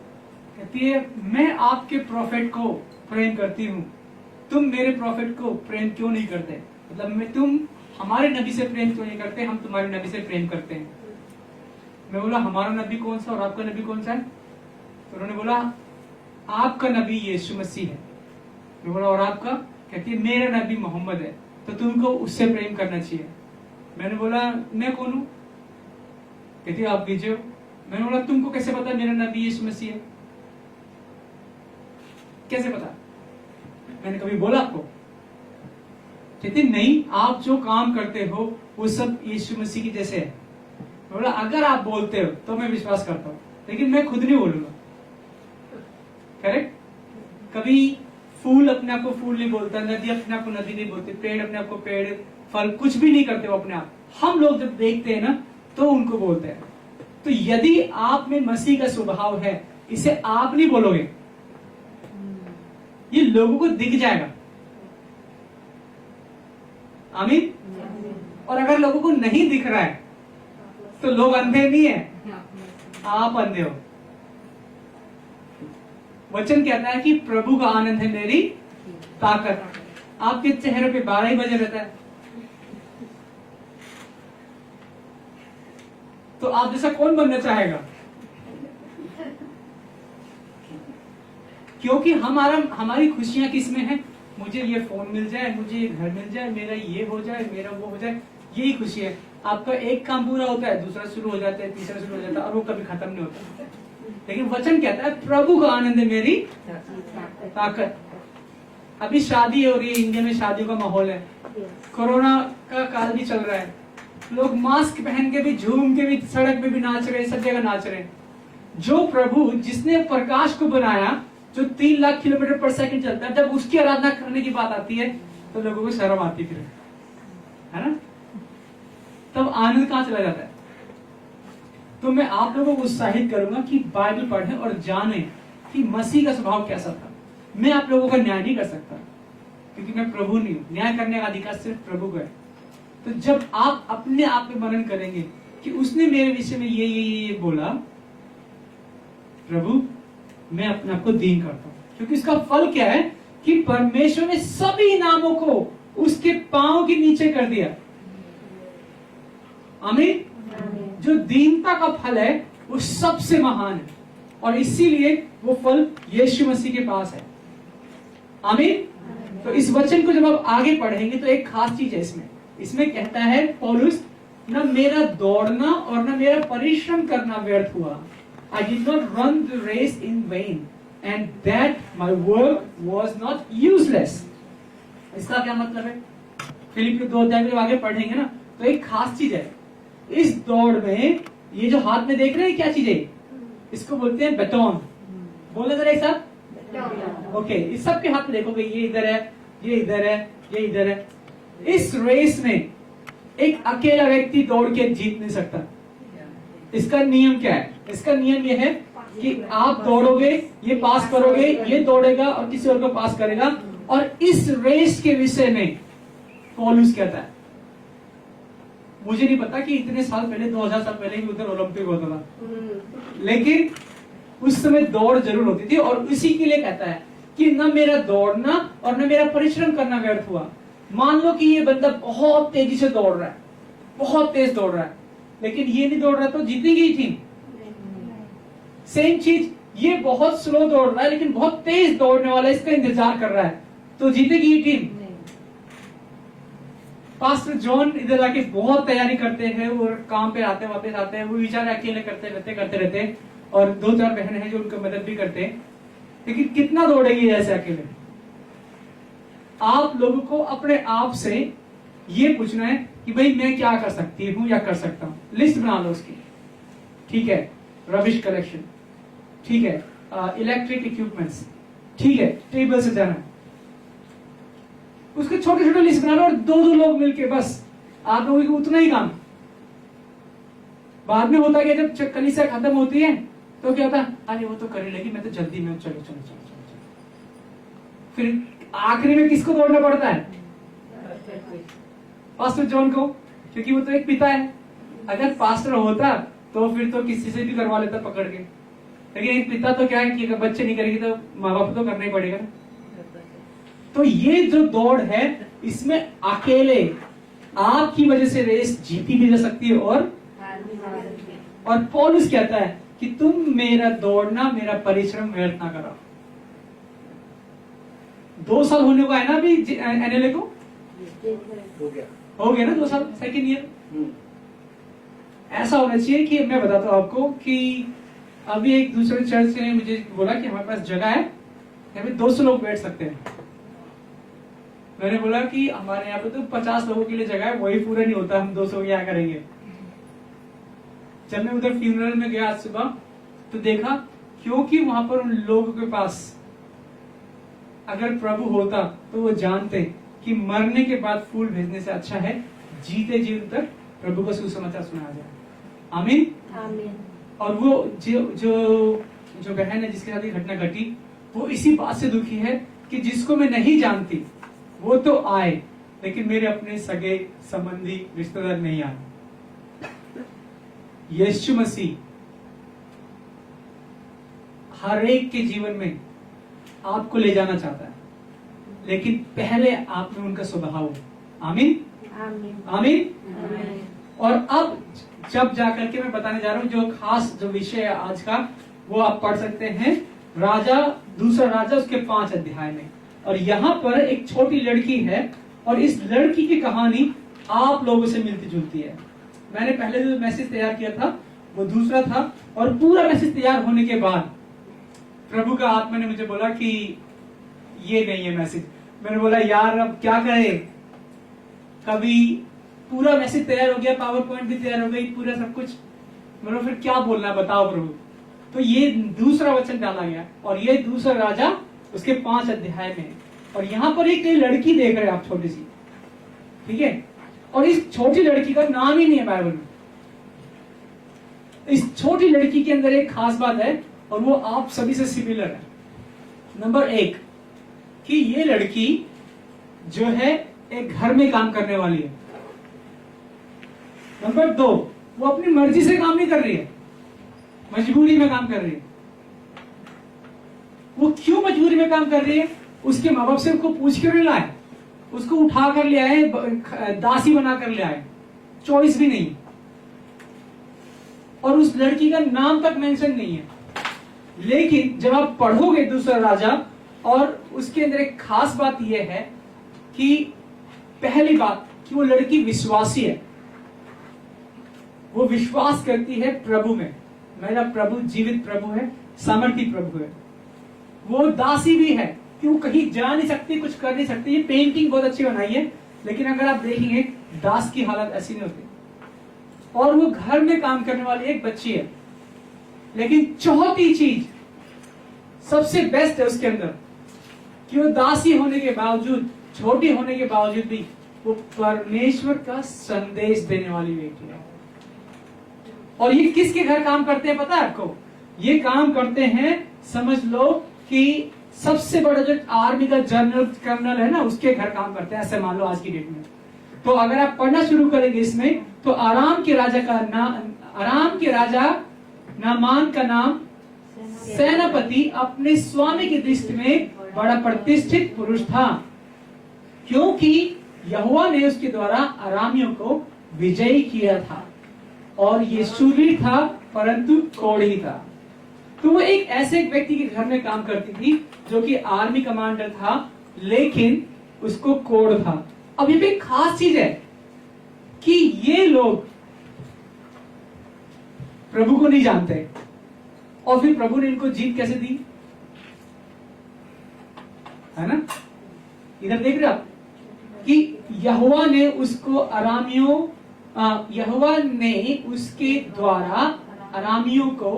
कहती है मैं आपके प्रॉफिट को प्रेम करती हूँ, तुम मेरे प्रॉफिट को प्रेम क्यों नहीं करते? मतलब तुम हमारे नबी से प्रेम क्यों नहीं करते? हम तुम्हारे नबी से प्रेम करते हैं। मैं बोला हमारा नबी कौन सा और आपका नबी कौन सा है? तो उन्होंने बोला आपका नबी यीशु मसीह है। मैं बोला और आपका? कहती है मेरा नबी मोहम्मद है, तो तुमको उससे प्रेम करना चाहिए। मैंने बोला मैं कौन हूं? कहती है आप विजय हो। मैंने बोला तुमको कैसे पता मेरा नबी यीशु मसीह है? कैसे पता? मैंने कभी बोला आपको? कहती नहीं, आप जो काम करते हो वो सब यीशु मसीह की जैसे है। बोला अगर आप बोलते हो तो मैं विश्वास करता हूं, लेकिन मैं खुद नहीं बोलूंगा। करेक्ट? कभी फूल अपने आप को फूल नहीं बोलता, नदी अपने आप को नदी नहीं बोलती, पेड़ अपने आप को पेड़, फल कुछ भी नहीं करते वो अपने आप। हम लोग जब देखते हैं ना तो उनको बोलते हैं। तो यदि आप में मसीह का स्वभाव है, इसे आप नहीं बोलोगे, ये लोगों को दिख जाएगा। आमीन। और अगर लोगों को नहीं दिख रहा है तो लोग अंधे नहीं है, आप अंधे हो। वचन कहता है कि प्रभु का आनंद है मेरी ताकत। आपके चेहरे पे 12 ही बजे रहता है, तो आप जैसा कौन बनना चाहेगा? क्योंकि हमारी खुशियां किसमें है? मुझे ये फोन मिल जाए, मुझे ये घर मिल जाए, मेरा ये हो जाए, मेरा वो हो जाए, यही खुशी है। आपका एक काम पूरा होता है, दूसरा शुरू हो जाता है, तीसरा शुरू हो जाता है, और वो कभी खत्म नहीं होता। लेकिन वचन कहता है प्रभु का आनंद है मेरी ताकत। अभी शादी हो रही है, इंडिया में शादियों का माहौल है, कोरोना का काल भी चल रहा है, लोग मास्क पहन के भी, झूम के भी, सड़क पे भी नाच रहे, सब जगह नाच रहे। जो प्रभु जिसने प्रकाश को बनाया, जो 3 लाख किलोमीटर पर सेकंड चलता है, जब उसकी आराधना करने की बात आती है तो लोगों को शर्म आती है ना? तब आनंद कहां चला जाता है? तो मैं आप लोगों को उत्साहित करूंगा कि बाइबल पढ़ें और जानें कि मसीह का स्वभाव कैसा था। मैं आप लोगों का न्याय नहीं कर सकता, क्योंकि मैं प्रभु नहीं हूं। न्याय करने का अधिकार सिर्फ प्रभु का है। तो जब आप अपने आप में मनन करेंगे कि उसने मेरे विषय में ये बोला, प्रभु मैं अपने आप को दीन करता हूं, क्योंकि इसका फल क्या है कि परमेश्वर ने सभी नामों को उसके पांव के नीचे कर दिया। आमीन। जो दीनता का फल है वो सबसे महान है, और इसीलिए वो फल यीशु मसीह के पास है। आमीन। तो इस वचन को जब आप आगे पढ़ेंगे तो एक खास चीज है इसमें कहता है पौलुस, न मेरा दौड़ना और न मेरा परिश्रम करना व्यर्थ हुआ। I did not run the race in vain, and that my work was not useless. इसका क्या मतलब है? फिलिप्पियों 2 अध्याय में आगे पढ़ेंगे ना, तो एक खास चीज है इस दौड़ में। ये जो हाथ में देख रहे हैं क्या चीज है? इसको बोलते हैं बैटन। बोले जरा एक साथ। ओके, इस सबके हाथ में देखोगे, ये इधर है, ये इधर है, ये इधर है। इस रेस में एक अकेला व्यक्ति दौड़ के जीत नहीं सकता। इसका नियम क्या है? इसका नियम ये है कि आप दौड़ोगे, ये पास करोगे, ये दौड़ेगा और किसी और को पास करेगा। और इस रेस के विषय में पौलुस कहता है, मुझे नहीं पता कि इतने साल पहले, 2000 साल पहले भी उधर ओलंपिक होता था, लेकिन उस समय दौड़ जरूर होती थी। और इसी के लिए कहता है कि न मेरा दौड़ना और न मेरा परिश्रम करना व्यर्थ हुआ। मान लो कि ये बंदा बहुत तेजी से दौड़ रहा है, बहुत तेज दौड़ रहा है, लेकिन ये नहीं दौड़ रहा तो जीतेगी टीम? सेम चीज, ये बहुत स्लो दौड़ रहा है लेकिन बहुत तेज दौड़ने वाला है, इसका इंतजार कर रहा है, तो जीतेगी ये टीम। पास्टर जॉन इधर आके बहुत तैयारी करते हैं, वो काम पे आते वापस आते हैं, वो विचार अकेले करते रहते और 2-4 बहनें हैं जो उनको मदद भी करते हैं, लेकिन कितना दौड़ेगी ऐसे अकेले। आप लोगों को अपने आप से ये पूछना है कि भाई मैं क्या कर सकती हूँ या कर सकता हूँ। लिस्ट बना लो उसकी, ठीक है, रबिश कलेक्शन, ठीक है, इलेक्ट्रिक इक्विपमेंट्स, ठीक है, टेबल से जाना, उसके छोटे छोटे लिस्ट बना लो और 2-2 लोग मिलके बस आप लोगों को उतना ही काम। बाद में होता क्या, जब कलीसिया खत्म होती है तो क्या होता है, अरे वो तो करने लगी, मैं तो जल्दी में, चलो चलो चलो चलो। फिर आखिरी में किसको दौड़ना पड़ता है? पास्टर जॉन को, क्योंकि वो तो एक पिता है। अगर पास्टर होता तो फिर तो किसी से भी करवा लेता पकड़ के, लेकिन एक पिता तो क्या है कि अगर बच्चे नहीं करेंगे तो माँ बाप तो करना ही पड़ेगा ना। तो ये जो दौड़ है, इसमें अकेले आपकी वजह से रेस जीती भी जा सकती है और पौलुस कहता है कि तुम मेरा दौड़ना, मेरा परिश्रम व्यर्थ ना करो। 2 साल होने को है ना अभी एनएलए को, हो गया ना 2 साल, सेकेंड ईयर। ऐसा होना चाहिए कि मैं बताता हूं आपको कि अभी एक दूसरे चर्च ने मुझे बोला कि हमारे पास जगह है, यहाँ पे 200 लोग बैठ सकते हैं। मैंने बोला कि हमारे यहाँ पे तो 50 लोगों के लिए जगह है, वही पूरा नहीं होता, हम 200 क्या करेंगे। जब मैं उधर फ्यूनरल में गया आज सुबह तो देखा, क्योंकि वहां पर उन लोगों के पास अगर प्रभु होता तो वो जानते कि मरने के बाद फूल भेजने से अच्छा है जीते जीवन तक प्रभु को सुसमाचार सुनाया जाए। आमीन, आमीन। और वो जो बहन है जिसके साथ ये घटना घटी, वो इसी बात से दुखी है कि जिसको मैं नहीं जानती वो तो आए, लेकिन मेरे अपने सगे संबंधी रिश्तेदार नहीं आए। यीशु मसीह हर एक के जीवन में आपको ले जाना चाहता है, लेकिन पहले आप में उनका स्वभाव हो। आमीन, आमीन, आमीन। और अब जब जाकर के मैं बताने जा रहा हूं, जो खास जो विषय है आज का, वो आप पढ़ सकते हैं दूसरा राजा उसके 5 अध्याय में। और यहाँ पर एक छोटी लड़की है और इस लड़की की कहानी आप लोगों से मिलती जुलती है। मैंने पहले जो मैसेज तैयार किया था वो दूसरा था, और पूरा मैसेज तैयार होने के बाद प्रभु का आत्मा ने मुझे बोला कि ये नहीं है मैसेज। मैंने बोला यार अब क्या करें, कभी पूरा मैसेज तैयार हो गया, पावर पॉइंट भी तैयार हो गई, पूरा सब कुछ, मतलब फिर क्या बोलना बताओ प्रभु। तो ये दूसरा वचन डाला गया और ये दूसरा राजा उसके 5 अध्याय में। और यहाँ पर एक लड़की देख रहे हैं आप, छोटी सी, ठीक है, और इस छोटी लड़की का नाम ही नहीं है बाइबल में। इस छोटी लड़की के अंदर एक खास बात है और वो आप सभी से सिमिलर है। नंबर 1 कि ये लड़की जो है एक घर में काम करने वाली है। नंबर 2 वो अपनी मर्जी से काम नहीं कर रही है, मजबूरी में काम कर रही है। वो क्यों मजबूरी में काम कर रही है? उसके माँ बाप से उसको पूछ कर नहीं लाए, उसको उठा कर ले आए, दासी बना कर ले आए, चॉइस भी नहीं। और उस लड़की का नाम तक मेंशन नहीं है। लेकिन जब आप पढ़ोगे दूसरा राजा, और उसके अंदर एक खास बात यह है कि पहली बात कि वो लड़की विश्वासी है, वो विश्वास करती है प्रभु में, मेरा प्रभु जीवित प्रभु है, सामर्थी प्रभु है। वो दासी भी है कि वो कहीं जा नहीं सकती, कुछ कर नहीं सकती। ये पेंटिंग बहुत अच्छी बनाई है, लेकिन अगर आप देखेंगे दास की हालत ऐसी नहीं होती। और वो घर में काम करने वाली एक बच्ची है। लेकिन चौथी चीज सबसे बेस्ट है उसके अंदर कि वो दासी होने के बावजूद, छोटी होने के बावजूद भी वो परमेश्वर का संदेश देने वाली व्यक्ति है। और ये किसके घर काम करते हैं पता है आपको? ये काम करते हैं, समझ लो कि सबसे बड़ा जो आर्मी का जनरल कर्नल है ना, उसके घर काम करते हैं, ऐसे मान लो आज की डेट में। तो अगर आप पढ़ना शुरू करेंगे इसमें, तो आराम के राजा नामान का नाम सेनापति अपने स्वामी की दृष्टि में बड़ा प्रतिष्ठित पुरुष था, क्योंकि यहोवा ने उसके द्वारा अरामियों को विजयी किया था। और ये शूरवीर था परंतु कोढ़ी था। तो वो एक ऐसे एक व्यक्ति के घर में काम करती थी जो कि आर्मी कमांडर था, लेकिन उसको कोड था। अब ये भी एक खास चीज है कि ये लोग प्रभु को नहीं जानते, और फिर प्रभु ने इनको जीत कैसे दी, है ना? इधर देख रहे आप कि यहोवा ने उसको यहोवा ने उसके द्वारा अरामियों को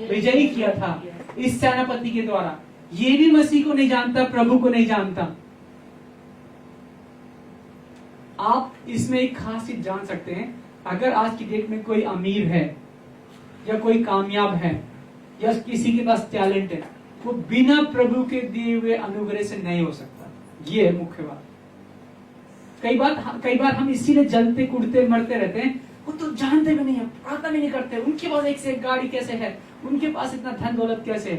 विजयी किया था इस सेनापति के द्वारा। ये भी मसीह को नहीं जानता, प्रभु को नहीं जानता। आप इसमें एक खास चीज जान सकते हैं, अगर आज की डेट में कोई अमीर है या कोई कामयाब है या किसी के पास टैलेंट है, वो बिना प्रभु के दिए हुए अनुग्रह से नहीं हो सकता। ये है मुख्य बात। कई बार हम इसीलिए जलते कूदते मरते रहते हैं, वो तो जानते भी नहीं है, प्रार्थना भी नहीं करते, उनके पास एक से एक गाड़ी कैसे है, उनके पास इतना धन दौलत कैसे है।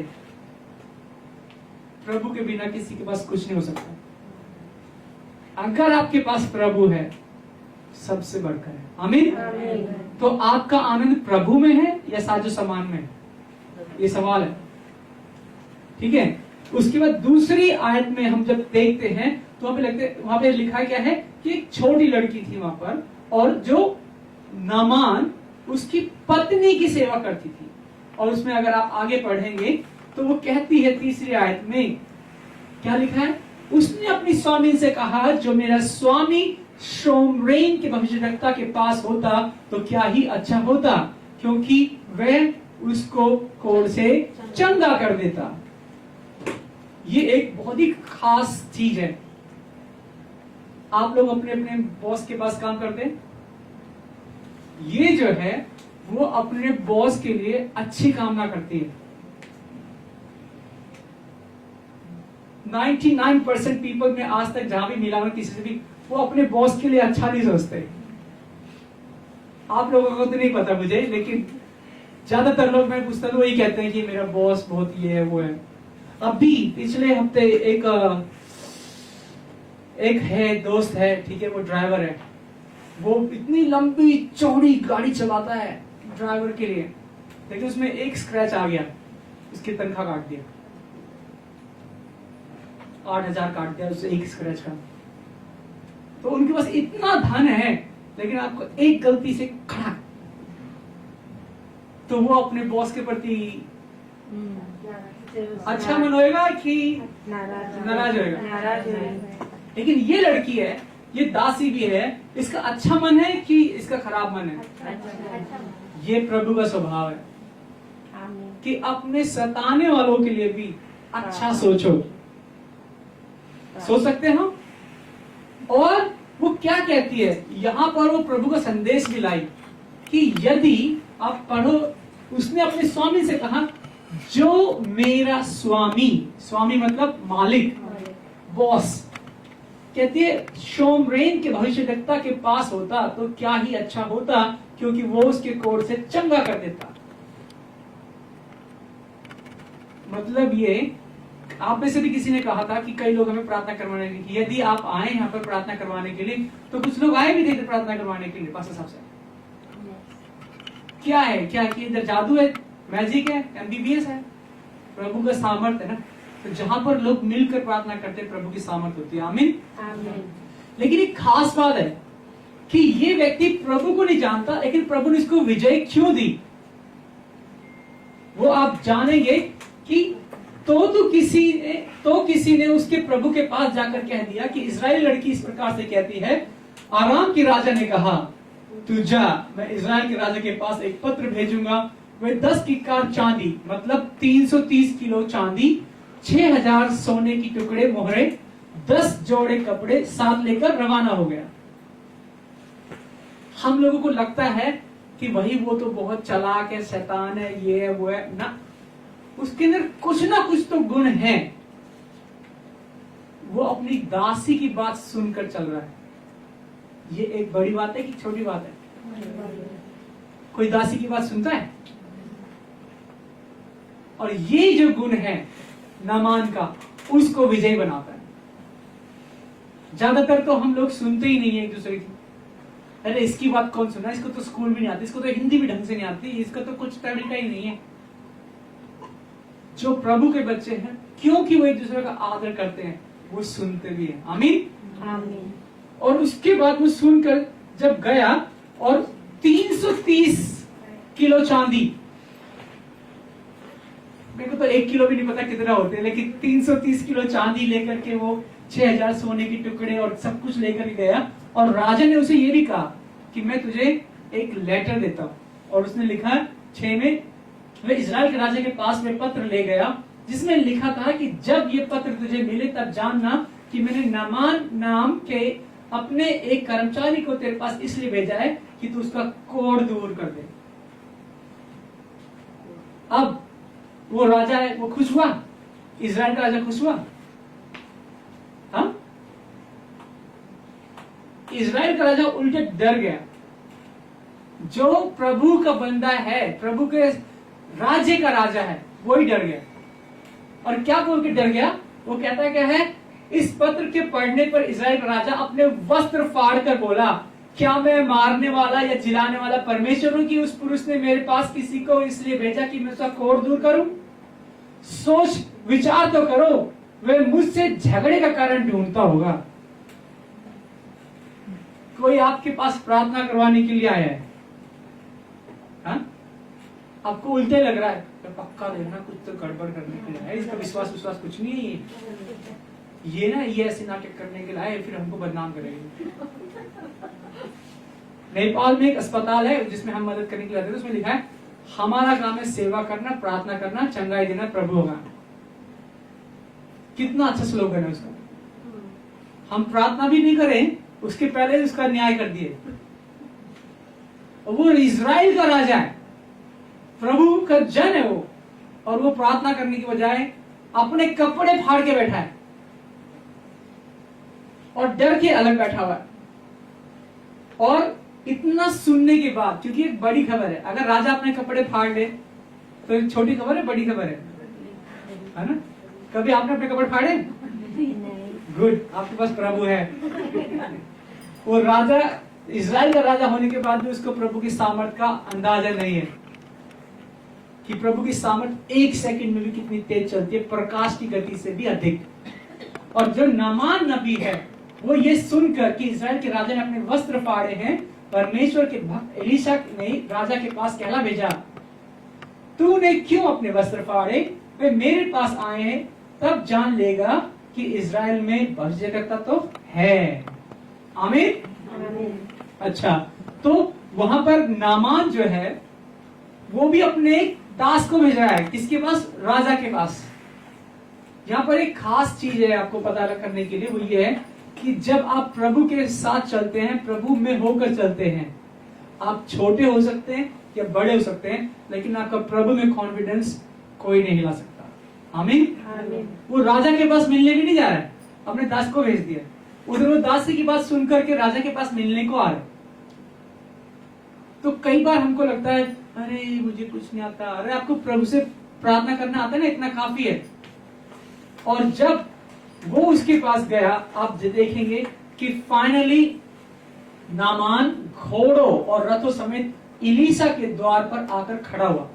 प्रभु के बिना किसी के पास कुछ नहीं हो सकता। अगर आपके पास प्रभु है, सबसे बढ़कर है। आमीन। तो आपका आनंद प्रभु में है या साजो सामान में है, ये सवाल है। ठीक है। उसके बाद दूसरी आयत में हम जब देखते हैं तो वहां पे लिखा क्या है कि एक छोटी लड़की थी वहां पर, और जो नामान उसकी पत्नी की सेवा करती थी। और उसमें अगर आप आगे पढ़ेंगे तो वो कहती है तीसरी आयत में क्या लिखा है, उसने अपनी स्वामी से कहा, जो मेरा स्वामी शोमरेन के भविष्यद्वक्ता के पास होता तो क्या ही अच्छा होता, क्योंकि वह उसको कोढ़ से चंगा कर देता। ये एक बहुत ही खास चीज है। आप लोग अपने अपने बॉस के पास काम करते हैं, ये जो है वो अपने बॉस के लिए अच्छी कामना करती है। 99% पीपल में आज तक जहां भी मिला हूं किसी से भी, वो अपने बॉस के लिए अच्छा नहीं सोचते। आप लोगों को तो नहीं पता मुझे, लेकिन ज्यादातर लोग मैं पूछता तो वही कहते हैं कि मेरा बॉस बहुत ये है वो है। अभी पिछले हफ्ते एक है दोस्त है, ठीक है, वो ड्राइवर है, वो इतनी लंबी चौड़ी गाड़ी चलाता है ड्राइवर के लिए, लेकिन उसमें एक स्क्रैच आ गया, उसकी तनख्वाह काट दिया, 8,000 काट दिया उससे एक स्क्रैच का। तो उनके पास इतना धन है, लेकिन आपको एक गलती से खड़ा, तो वो अपने बॉस के प्रति अच्छा मन होएगा कि नाराज होएगा। लेकिन ये लड़की है, ये दासी भी है, इसका अच्छा मन है कि इसका खराब मन है? ये प्रभु का स्वभाव है कि अपने सताने वालों के लिए भी अच्छा सोचो। सोच सकते हैं हम। और वो क्या कहती है यहाँ पर, वो प्रभु का संदेश भी लाई कि यदि आप पढ़ो, उसने अपने स्वामी से कहा, जो मेरा स्वामी मतलब मालिक, बॉस, कहती है शोमरेन के भविष्यद्वक्ता के पास होता तो क्या ही अच्छा होता, क्योंकि वो उसके कोढ़ से चंगा कर देता। मतलब ये, आप में से भी किसी ने कहा था कि कई लोग हमें प्रार्थना करवाने के लिए, यदि आप आए यहाँ पर प्रार्थना करवाने के लिए, तो कुछ लोग आए भी थे प्रार्थना करवाने के लिए पास्टर साहब से। क्या है, क्या कि इधर जादू है, मैजिक है, MBBS है? प्रभु का सामर्थ है ना। तो जहां पर लोग मिलकर प्रार्थना करते हैं, प्रभु की सामर्थ होती है। आमीन। लेकिन एक खास बात है कि ये व्यक्ति प्रभु को नहीं जानता, लेकिन प्रभु ने इसको विजय क्यों दी, वो आप जानेंगे कि किसी ने उसके प्रभु के पास जाकर कह दिया कि इजराइल लड़की इस प्रकार से कहती है, आराम के राजा ने कहा, तू जा, मैं इजराइल के राजा के पास एक पत्र भेजूंगा, वह 10 किक्कार चांदी मतलब 330 किलो चांदी, 6,000 सोने की टुकड़े मोहरे, 10 जोड़े कपड़े साथ लेकर रवाना हो गया। हम लोगों को लगता है कि वही वो तो बहुत चालाक है, शैतान है, ये है वो है ना, उसके अंदर कुछ ना कुछ तो गुण है। वो अपनी दासी की बात सुनकर चल रहा है। ये एक बड़ी बात है कि छोटी बात है? कोई दासी की बात सुनता है? और ये जो गुण है नामान का, उसको विजय बनाता है। ज्यादातर तो हम लोग सुनते ही नहीं है एक दूसरे की। अरे इसकी बात कौन सुना, इसको तो स्कूल भी नहीं आती, इसको तो हिंदी भी ढंग से नहीं आती, इसका तो कुछ तरीका ही नहीं है। जो प्रभु के बच्चे हैं, क्योंकि वो एक दूसरे का आदर करते हैं, वो सुनते भी हैं। आमीन। आमीन। और उसके बाद वो सुनकर जब गया और 330 किलो चांदी, मेरे को तो 1 किलो भी नहीं पता कितना होते हैं, लेकिन 330 किलो चांदी लेकर के वो 6000 सोने के टुकड़े और सब कुछ लेकर गया। और राजा ने उसे ये भी कहा कि मैं तुझे एक लेटर देता हूं, और उसने लिखा 6 में, वह इजराइल के राजा के पास में पत्र ले गया जिसमें लिखा था कि जब ये पत्र तुझे मिले तब जानना कि मैंने नामान नाम के अपने एक कर्मचारी को तेरे पास इसलिए भेजा है कि तू उसका कोढ़ दूर कर दे। अब वो राजा है, वो खुश हुआ, इजराइल का राजा खुश हुआ। हाँ, इजराइल का राजा उल्टे डर गया। जो प्रभु का बंदा है, प्रभु के राज्य का राजा है, वो ही डर गया। और क्या बोल के डर गया? वो कहता क्या है, इस पत्र के पढ़ने पर इजराइल का राजा अपने वस्त्र फाड़ कर बोला, क्या मैं मारने वाला या जिलाने वाला परमेश्वर हूं कि उस पुरुष ने मेरे पास किसी को इसलिए भेजा कि मैं उसका कोढ़ दूर करूं? सोच विचार तो करो, वह मुझसे झगड़े का कारण ढूंढता होगा। कोई आपके पास प्रार्थना करवाने के लिए आया है, हाँ? आपको उल्टे लग रहा है, तो पक्का देखना कुछ तो गड़बड़ करने के लिए है, इसका विश्वास कुछ नहीं है, ये ना ये ऐसे नाटक करने के लिए आए, फिर हमको बदनाम करेंगे। नेपाल में एक अस्पताल है जिसमें हम मदद करने के लिए आते थे, उसमें लिखा है हमारा काम है सेवा करना, प्रार्थना करना, चंगाई देना, प्रभु होगा। कितना अच्छा स्लोगन है उसका। हम प्रार्थना भी नहीं करें, उसके पहले उसका न्याय कर दिए। वो इजराइल का राजा है, प्रभु का जन है वो, और वो प्रार्थना करने की बजाय अपने कपड़े फाड़ के बैठा है और डर के अलग बैठा हुआ है। और इतना सुनने के बाद, क्योंकि एक बड़ी खबर है, अगर राजा अपने कपड़े फाड़ ले तो एक छोटी खबर है, बड़ी खबर है ना? कभी आपने अपने कपड़े फाड़े? गुड, आपके पास प्रभु है। वो राजा, इजराइल का राजा होने के बाद भी उसको प्रभु की सामर्थ का अंदाजा नहीं है कि प्रभु की सामर्थ 1 सेकंड में भी कितनी तेज चलती है, प्रकाश की गति से भी अधिक। और जो नामान नबी है, वो ये सुनकर कि इजराइल के राजा ने अपने वस्त्र फाड़े हैं, परमेश्वर के भक्त एलीशा ने राजा के पास कहला भेजा, तूने क्यों अपने वस्त्र फाड़े? वे मेरे पास आए हैं, तब जान लेगा कि इजराइल में भविष्यवक्ता तो है। आमीन। अच्छा, तो वहां पर नामान जो है वो भी अपने दास को भेज रहा है, किसके पास? राजा के पास। यहाँ पर एक खास चीज है आपको पता करने के लिए, वो ये है कि जब आप प्रभु के साथ चलते हैं, प्रभु में होकर चलते हैं, आप छोटे हो सकते हैं या बड़े हो सकते हैं, लेकिन आपका प्रभु में कॉन्फिडेंस कोई नहीं हिला सकता। आमीन। वो राजा के पास मिलने भी नहीं जा रहा है, अपने दास को भेज दिया। उधर वो दास की बात सुनकर के राजा के पास मिलने को आ रहे। तो कई बार हमको लगता है, अरे मुझे कुछ नहीं आता। अरे आपको प्रभु से प्रार्थना करना आता है ना, इतना काफी है। और जब वो उसके पास गया, आप देखेंगे कि फाइनली नामान घोड़ों और रथों समेत इलीशा के द्वार पर आकर खड़ा हुआ।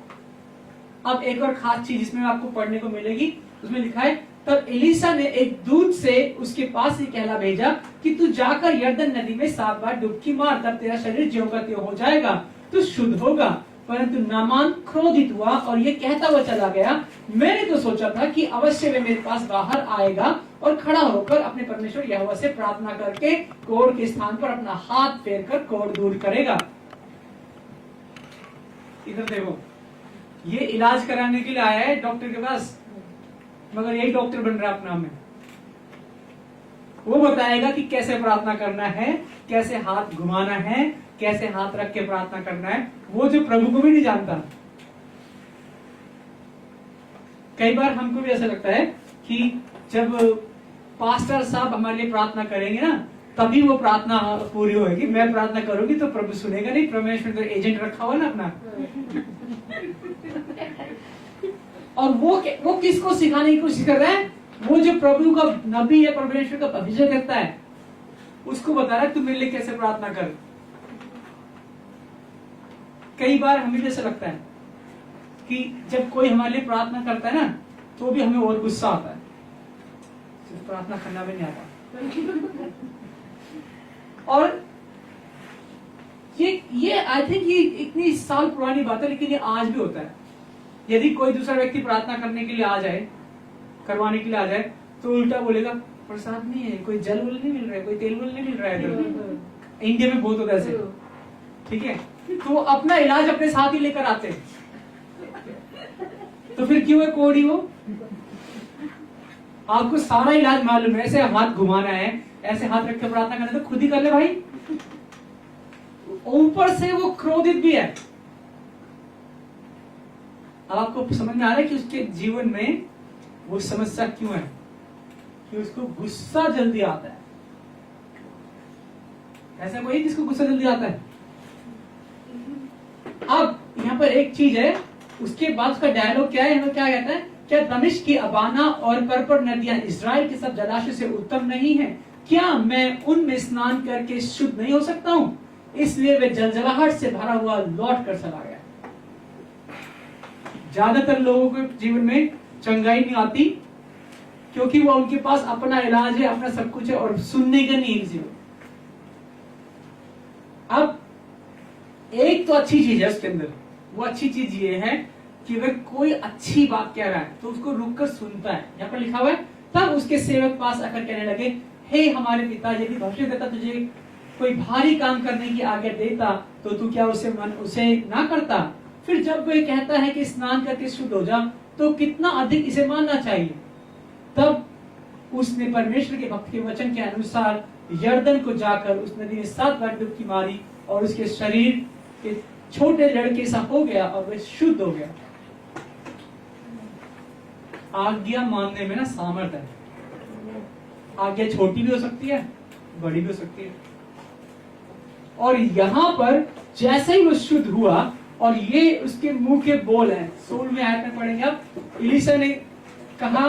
अब एक और खास चीज इसमें आपको पढ़ने को मिलेगी, उसमें लिखा है, तब एलीशा ने एक दूत से उसके पास ही कहला भेजा कि तू जाकर यरदन नदी में 7 बार डुबकी मार, तब तेरा शरीर ज्यों का त्यों हो जाएगा, तू शुद्ध होगा। परंतु नामान क्रोधित हुआ और ये कहता हुआ चला गया, मैंने तो सोचा था कि अवश्य वे मेरे पास बाहर आएगा और खड़ा होकर अपने परमेश्वर यहोवा से प्रार्थना करके कोढ़ के स्थान पर अपना हाथ फेर कर कोढ़ दूर करेगा। इधर देखो, ये इलाज कराने के लिए आया है डॉक्टर के पास, मगर यही डॉक्टर बन रहा है अपना में। वो बताएगा कि कैसे प्रार्थना करना है, कैसे हाथ घुमाना है, कैसे हाथ रख के प्रार्थना करना है, वो जो प्रभु को भी नहीं जानता। कई बार हमको भी ऐसा लगता है कि जब पास्टर साहब हमारे लिए प्रार्थना करेंगे ना, तभी वो प्रार्थना पूरी होगी। मैं प्रार्थना करूंगी तो प्रभु सुनेगा नहीं, परमेश्वर तो एजेंट रखा हुआ ना अपना। और वो किसको सिखाने की कोशिश कर रहा है? वो जो प्रभु का नबी है, परमेश्वर का भविष्य करता है, उसको बता रहा है तू मेरे लिए कैसे प्रार्थना कर। कई बार हमें भी ऐसा लगता है कि जब कोई हमारे लिए प्रार्थना करता है ना, तो भी हमें और गुस्सा आता है, सिर्फ प्रार्थना करना भी नहीं आता। और ये आई थिंक ये इतनी साल पुरानी बात है, लेकिन ये आज भी होता है। यदि कोई दूसरा व्यक्ति प्रार्थना करने के लिए आ जाए, करवाने के लिए आ जाए, तो उल्टा बोलेगा प्रसाद नहीं है, कोई जल वल नहीं मिल रहा है, कोई तेल वल नहीं मिल रहा है। इंडिया में बहुत होता है ऐसे, ठीक है। तो अपना इलाज अपने साथ ही लेकर आते हैं, तो फिर क्यों है कोड़ी वो? आपको सारा इलाज मालूम है, ऐसे हाथ घुमाना है, ऐसे हाथ रख के प्रार्थना करना, तो खुद ही कर ले भाई। ऊपर से वो क्रोधित भी है। अब आपको समझ में आ रहा है कि उसके जीवन में वो समस्या क्यों है, कि उसको गुस्सा जल्दी आता है। ऐसा कोई जिसको गुस्सा जल्दी आता है? अब यहाँ पर एक चीज है, उसके बाद उसका डायलॉग क्या है, क्या कहता है, क्या दमिश्क की अबाना और पर्पर नदियां इजराइल के सब जलाशय से उत्तम नहीं है? क्या मैं उनमें स्नान करके शुद्ध नहीं हो सकता हूँ? इसलिए वे जलजलाहट से भरा हुआ लौट कर चला गया। ज्यादातर लोगों के जीवन में चंगाई नहीं आती, क्योंकि वो उनके पास अपना इलाज है, अपना सब कुछ है, और सुनने का नहीं किसी को। अब एक तो अच्छी चीज है उसके अंदर, वो अच्छी चीज ये है कि वह कोई अच्छी बात कह रहा है तो उसको रुककर सुनता है। यहाँ पर लिखा हुआ है, तब उसके सेवक पास आकर कहने लगे, हे हमारे पिता, यदि भविष्य देता तुझे कोई भारी काम करने की आज्ञा देता तो तू क्या उसे ना करता? फिर जब वह कहता है कि स्नान करके शुद्ध हो जा, तो कितना अधिक इसे मानना चाहिए। तब उसने परमेश्वर के भक्त के वचन के अनुसार यर्दन को जाकर उस नदी में 7 बार डुबकी मारी, और उसके शरीर के छोटे लड़के सा हो गया और वह शुद्ध हो गया। आज्ञा मानने में ना सामर्थ्य है। आज्ञा छोटी भी हो सकती है, बड़ी भी हो सकती है। और यहाँ पर जैसे ही वो शुद्ध हुआ, और ये उसके मुंह के बोल हैं, 16वें आयत में पढ़ेंगे आप। एलीशा ने कहा,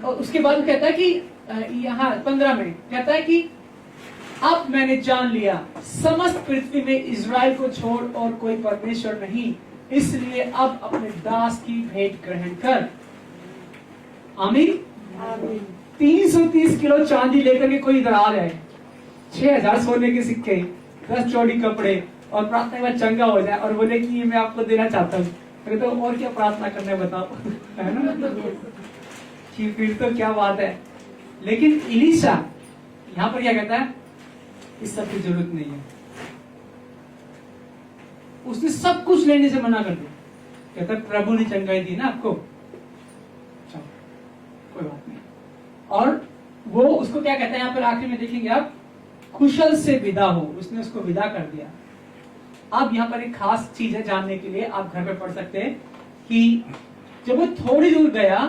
और उसके बाद कहता है कि यहाँ 15 में कहता है कि अब मैंने जान लिया समस्त पृथ्वी में इजराइल को छोड़ और कोई परमेश्वर नहीं, इसलिए अब अपने दास की भेंट ग्रहण कर। आमीन। 330 किलो चांदी लेकर के कोई इधर आ जाए, 6000 सोने के सिक्के, 10 जोड़ी कपड़े, और प्रार्थना में चंगा हो जाए और बोले कि ये मैं आपको देना चाहता हूँ, तो और क्या प्रार्थना करने बताओ, है ना? कि फिर तो क्या बात है। लेकिन एलीशा यहाँ पर क्या कहता है, इस सब की जरूरत नहीं है। उसने सब कुछ लेने से मना कर दिया। कहता है प्रभु ने चंगाई दी ना आपको, चलो कोई बात नहीं। और वो उसको क्या कहता है, यहाँ पर आखिर में देखेंगे आप, कुशल से विदा हो, उसने उसको विदा कर दिया। अब यहाँ पर एक खास चीज है जानने के लिए, आप घर में पढ़ सकते हैं कि जब वो थोड़ी दूर गया,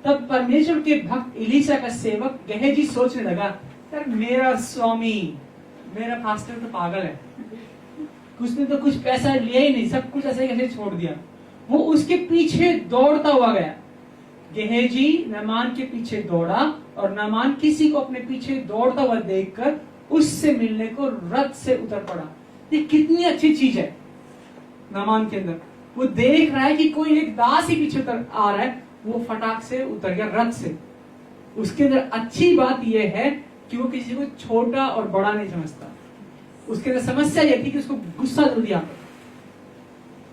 तब परमेश्वर के भक्त एलीशा का सेवक गेहजी सोचने लगा, यार मेरा स्वामी, मेरा पास्टर तो पागल है, उसने तो कुछ पैसा लिया ही नहीं, सब कुछ ऐसे कैसे छोड़ दिया। वो उसके पीछे दौड़ता हुआ गया। गेहजी नामान के पीछे दौड़ा, और नामान किसी को अपने पीछे दौड़ता हुआ देखकर उससे मिलने को रथ से उतर पड़ा। ये कितनी अच्छी चीज है नामान के अंदर। वो देख रहा है कि कोई एक दास ही पीछे उतर आ रहा है, वो फटाक से उतर गया रथ से। उसके अंदर अच्छी बात यह है कि वो किसी को छोटा और बड़ा नहीं समझता। उसके अंदर समस्या यह थी कि उसको गुस्सा जल्दी आता।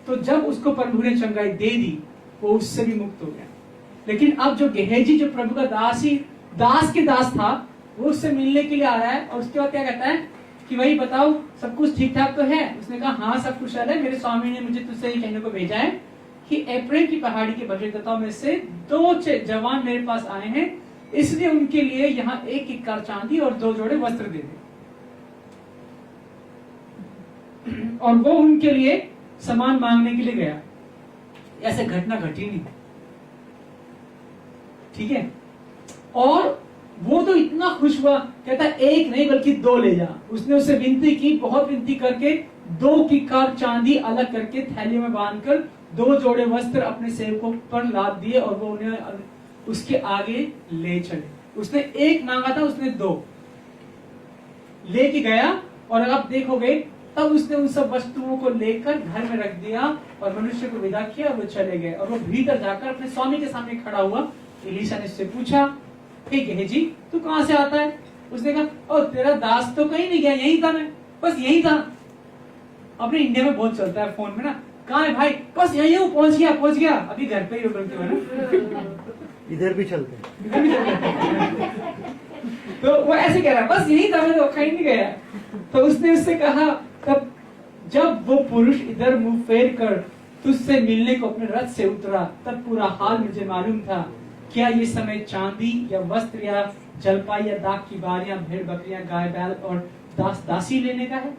तो जब उसको प्रभु ने चंगाई दे दी, वो उससे भी मुक्त हो गया। लेकिन अब जो गेहजी, जो प्रभु का दास के दास था, वो उससे मिलने के लिए आ रहा है, और उसके बाद क्या कहता है कि भाई बताओ सब कुछ ठीक ठाक तो है? उसने कहा हाँ सब कुछ है, मेरे स्वामी ने मुझे तुझसे ही कहने को भेजा है कि एप्रिल की पहाड़ी के भजनकर्ताओं में से 2 जवान मेरे पास आए हैं, इसलिए उनके लिए यहाँ 1 इक्कार चांदी और 2 जोड़े वस्त्र दे दे। और वो उनके लिए सामान मांगने के लिए गया। ऐसे घटना घटी नहीं, ठीक है। और वो तो इतना खुश हुआ, कहता 1 नहीं बल्कि 2 ले जा। उसने उससे विनती की, बहुत विनती करके 2 किक्कार चांदी अलग करके थैलियों में बांधकर 2 जोड़े वस्त्र अपने सेवकों पर लाद दिए, और वो उन्हें उसके आगे ले चले। उसने 1 मांगा था, उसने 2 लेके गया। और आप देखोगे तब उसने उन सब वस्तुओं को लेकर घर में रख दिया और मनुष्य को विदा किया और वो चले गए। और वो भीतर जाकर अपने स्वामी के सामने खड़ा हुआ। एलीशा ने उससे पूछा, हे गेहजी, तू कहाँ से आता है? उसने कहा, ओ तेरा दास तो कहीं नहीं गया, यही था, मैं बस यही था। अपने इंडिया में बहुत चलता है फोन में ना, कहाँ है भाई? बस यही हूँ, पहुंच गया, अभी घर पे ही बोलते हो ना। इधर भी चलते हैं। तो वो ऐसे कह रहा है, बस यही था, मैं तो कहीं नहीं गया। तो उसने उससे कहा, तब जब वो पुरुष इधर मुंह फेर कर तुझसे मिलने को अपने रथ से उतरा, तब पूरा हाल मुझे मालूम था। क्या ये समय चांदी या वस्त्र या जलपाई या दाख की बारियां, भेड़ बकरियां, गाय बैल और दास दासी लेने का है?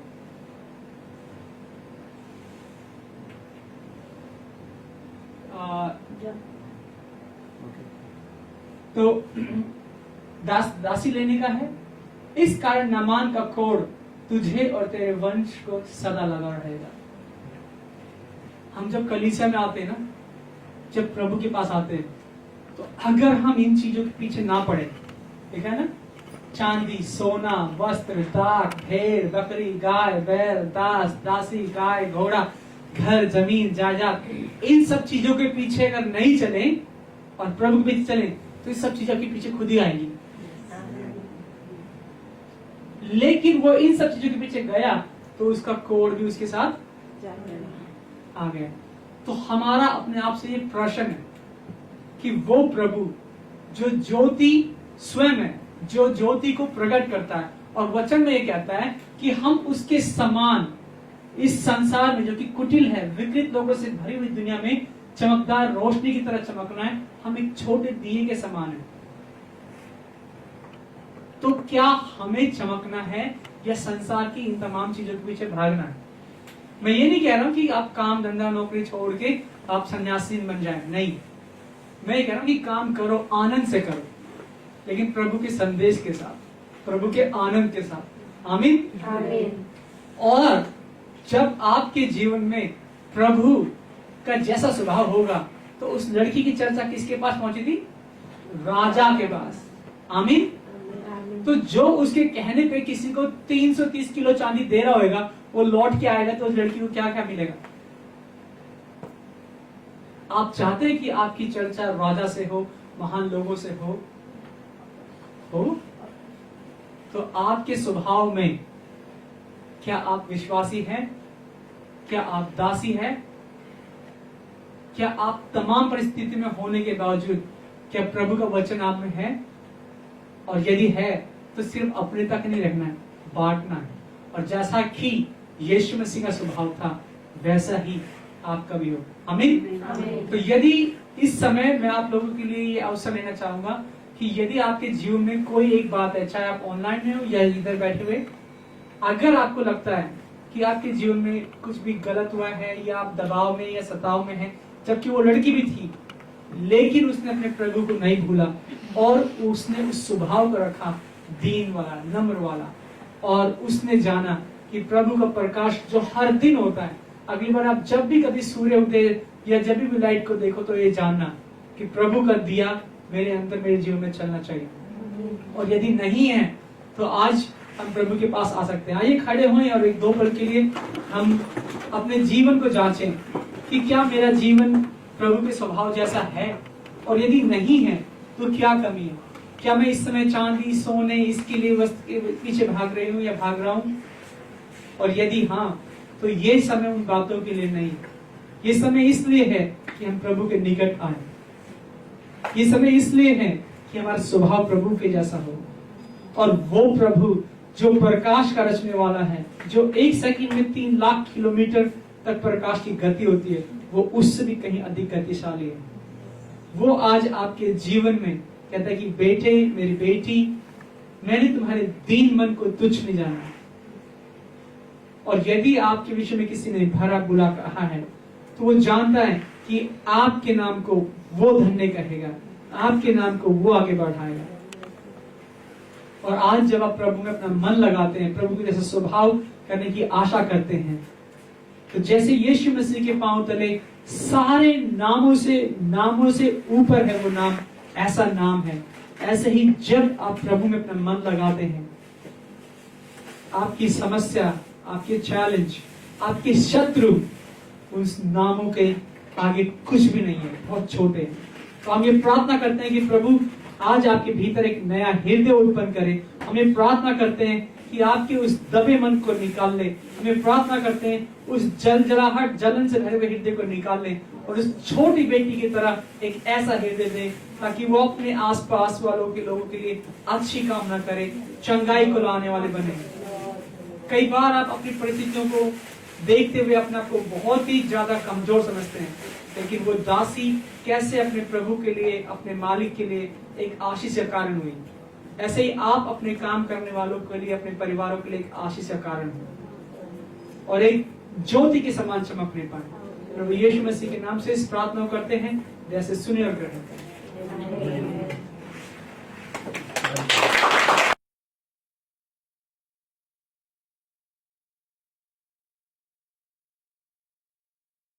तो दासी लेने का है। इस कारण नामान का कोढ़ तुझे और तेरे वंश को सदा लगा रहेगा। हम जब कलीसिया में आते हैं ना, जब प्रभु के पास आते हैं, तो अगर हम इन चीजों के पीछे ना पड़े, ठीक है ना, चांदी, सोना, वस्त्र, दाख, भेड़, बकरी, गाय, बैल, दास, दासी, गाय, घोड़ा, घर, जमीन, जायदाद, इन सब चीजों के पीछे अगर नहीं चले और प्रभु के पीछे चले, तो इस सब चीजों के पीछे खुद ही आएंगी। लेकिन वो इन सब चीजों के पीछे गया तो उसका कोड भी उसके साथ आ गया। तो हमारा अपने आप से ये प्रश्न है कि वो प्रभु जो ज्योति स्वयं है, जो ज्योति को प्रकट करता है, और वचन में ये कहता है कि हम उसके समान इस संसार में, जो कि कुटिल है, विकृत लोगों से भरी हुई दुनिया में चमकदार रोशनी की तरह चमकना है। हम एक छोटे दिए के समान है। तो क्या हमें चमकना है या संसार की इन तमाम चीजों के पीछे भागना है? मैं ये नहीं कह रहा हूं कि आप काम धंधा नौकरी छोड़ के आप सन्यासी बन जाएं, नहीं। मैं ये कह रहा हूं कि काम करो, आनंद से करो, लेकिन प्रभु के संदेश के साथ, प्रभु के आनंद के साथ। आमीन, आमीन। और जब आपके जीवन में प्रभु का जैसा स्वभाव होगा, तो उस लड़की की चर्चा किसके पास पहुंची थी? राजा के पास। आमीन। तो जो उसके कहने पे किसी को 330 किलो चांदी दे रहा होगा, वो लौट के आएगा तो उस लड़की को क्या क्या मिलेगा? आप चाहते हैं कि आपकी चर्चा राजा से हो, महान लोगों से हो? तो आपके स्वभाव में क्या आप विश्वासी हैं? क्या आप दासी हैं? क्या आप तमाम परिस्थिति में होने के बावजूद क्या प्रभु का वचन आप में है? और यदि है तो सिर्फ अपने तक नहीं रखना है, बांटना है। और जैसा कि यीशु मसीह का स्वभाव था, वैसा ही आपका भी हो। आमीन। तो यदि इस समय मैं आप लोगों के लिए ये अवसर लेना चाहूंगा कि यदि आपके जीवन में कोई एक बात है, चाहे आप ऑनलाइन में हो या इधर बैठे हुए, अगर आपको लगता है कि आपके जीवन में कुछ भी गलत हुआ है या आप दबाव में या सताव में हैं, जबकि वो लड़की भी थी, लेकिन उसने अपने प्रभु को नहीं भूला और उसने उस स्वभाव को रखा, दीन वाला, नम्र वाला, और उसने जाना कि प्रभु का प्रकाश जो हर दिन होता है, अगली बार आप जब भी कभी सूर्य उदय या जब भी लाइट को देखो तो ये जानना कि प्रभु का दिया मेरे अंदर, मेरे जीवन में चलना चाहिए। और यदि नहीं है तो आज हम प्रभु के पास आ सकते हैं। आइए खड़े हों और एक दो पल के लिए हम अपने जीवन को जांचें कि क्या मेरा जीवन प्रभु के स्वभाव जैसा है, और यदि नहीं है तो क्या कमी है? क्या मैं इस समय चांदी, सोने, इसके लिए वस्तु के पीछे भाग रही हूँ या भाग रहा हूँ? और यदि हाँ, तो ये समय उन बातों के लिए नहीं, ये समय इसलिए है कि हम प्रभु के निकट आए। ये समय इसलिए है कि हमारा स्वभाव प्रभु के जैसा हो, और वो प्रभु जो प्रकाश का रचने वाला है, जो 1 सेकंड में 3 लाख किलोमीटर तक प्रकाश की गति होती है, वो उससे भी कहीं अधिक गतिशाली है। वो आज आपके जीवन में कहता है कि बेटे, मेरी बेटी, मैंने तुम्हारे दीन मन को तुच्छ नहीं जाना। और यदि आपके विषय में किसी ने भरा बुरा कहा है, तो वो जानता है कि आपके नाम को वो धन्य कहेगा, आपके नाम को वो आगे बढ़ाएगा। और आज जब आप प्रभु में अपना मन लगाते हैं, प्रभु के जैसे स्वभाव करने की आशा करते हैं, तो जैसे यीशु मसीह के पांव तले सारे नामों से ऊपर है वो नाम, ऐसा नाम है, ऐसे ही जब आप प्रभु में अपना मन लगाते हैं, आपकी समस्या, आपके चैलेंज, आपके शत्रु उस नामों के आगे कुछ भी नहीं है, बहुत छोटे हैं। तो हम ये प्रार्थना करते हैं कि प्रभु आज आपके भीतर एक नया हृदय उत्पन्न करे। हमें प्रार्थना करते हैं कि आपके उस दबे मन को निकाल ले। हमें प्रार्थना करते हैं उस जलजलाहट, जलन से भरे हुए हृदय को निकाल ले और उस छोटी बेटी की तरह एक ऐसा हृदय दे ताकि वो अपने आसपास वालों के लोगों के लिए अच्छी कामना करे, चंगाई को लाने वाले बने। कई बार आप अपनी परिस्थितियों को देखते हुए अपने आप को बहुत ही ज्यादा कमजोर समझते हैं, लेकिन वो दासी कैसे अपने प्रभु के लिए, अपने मालिक के लिए एक आशीष का कारण हुई, ऐसे ही आप अपने काम करने वालों के लिए, अपने परिवारों के लिए एक आशीष का कारण हो और एक ज्योति के समान चमकने पाए। प्रभु यीशु मसीह के नाम से इस प्रार्थना करते हैं, जैसे सुने और ग्रहण करें।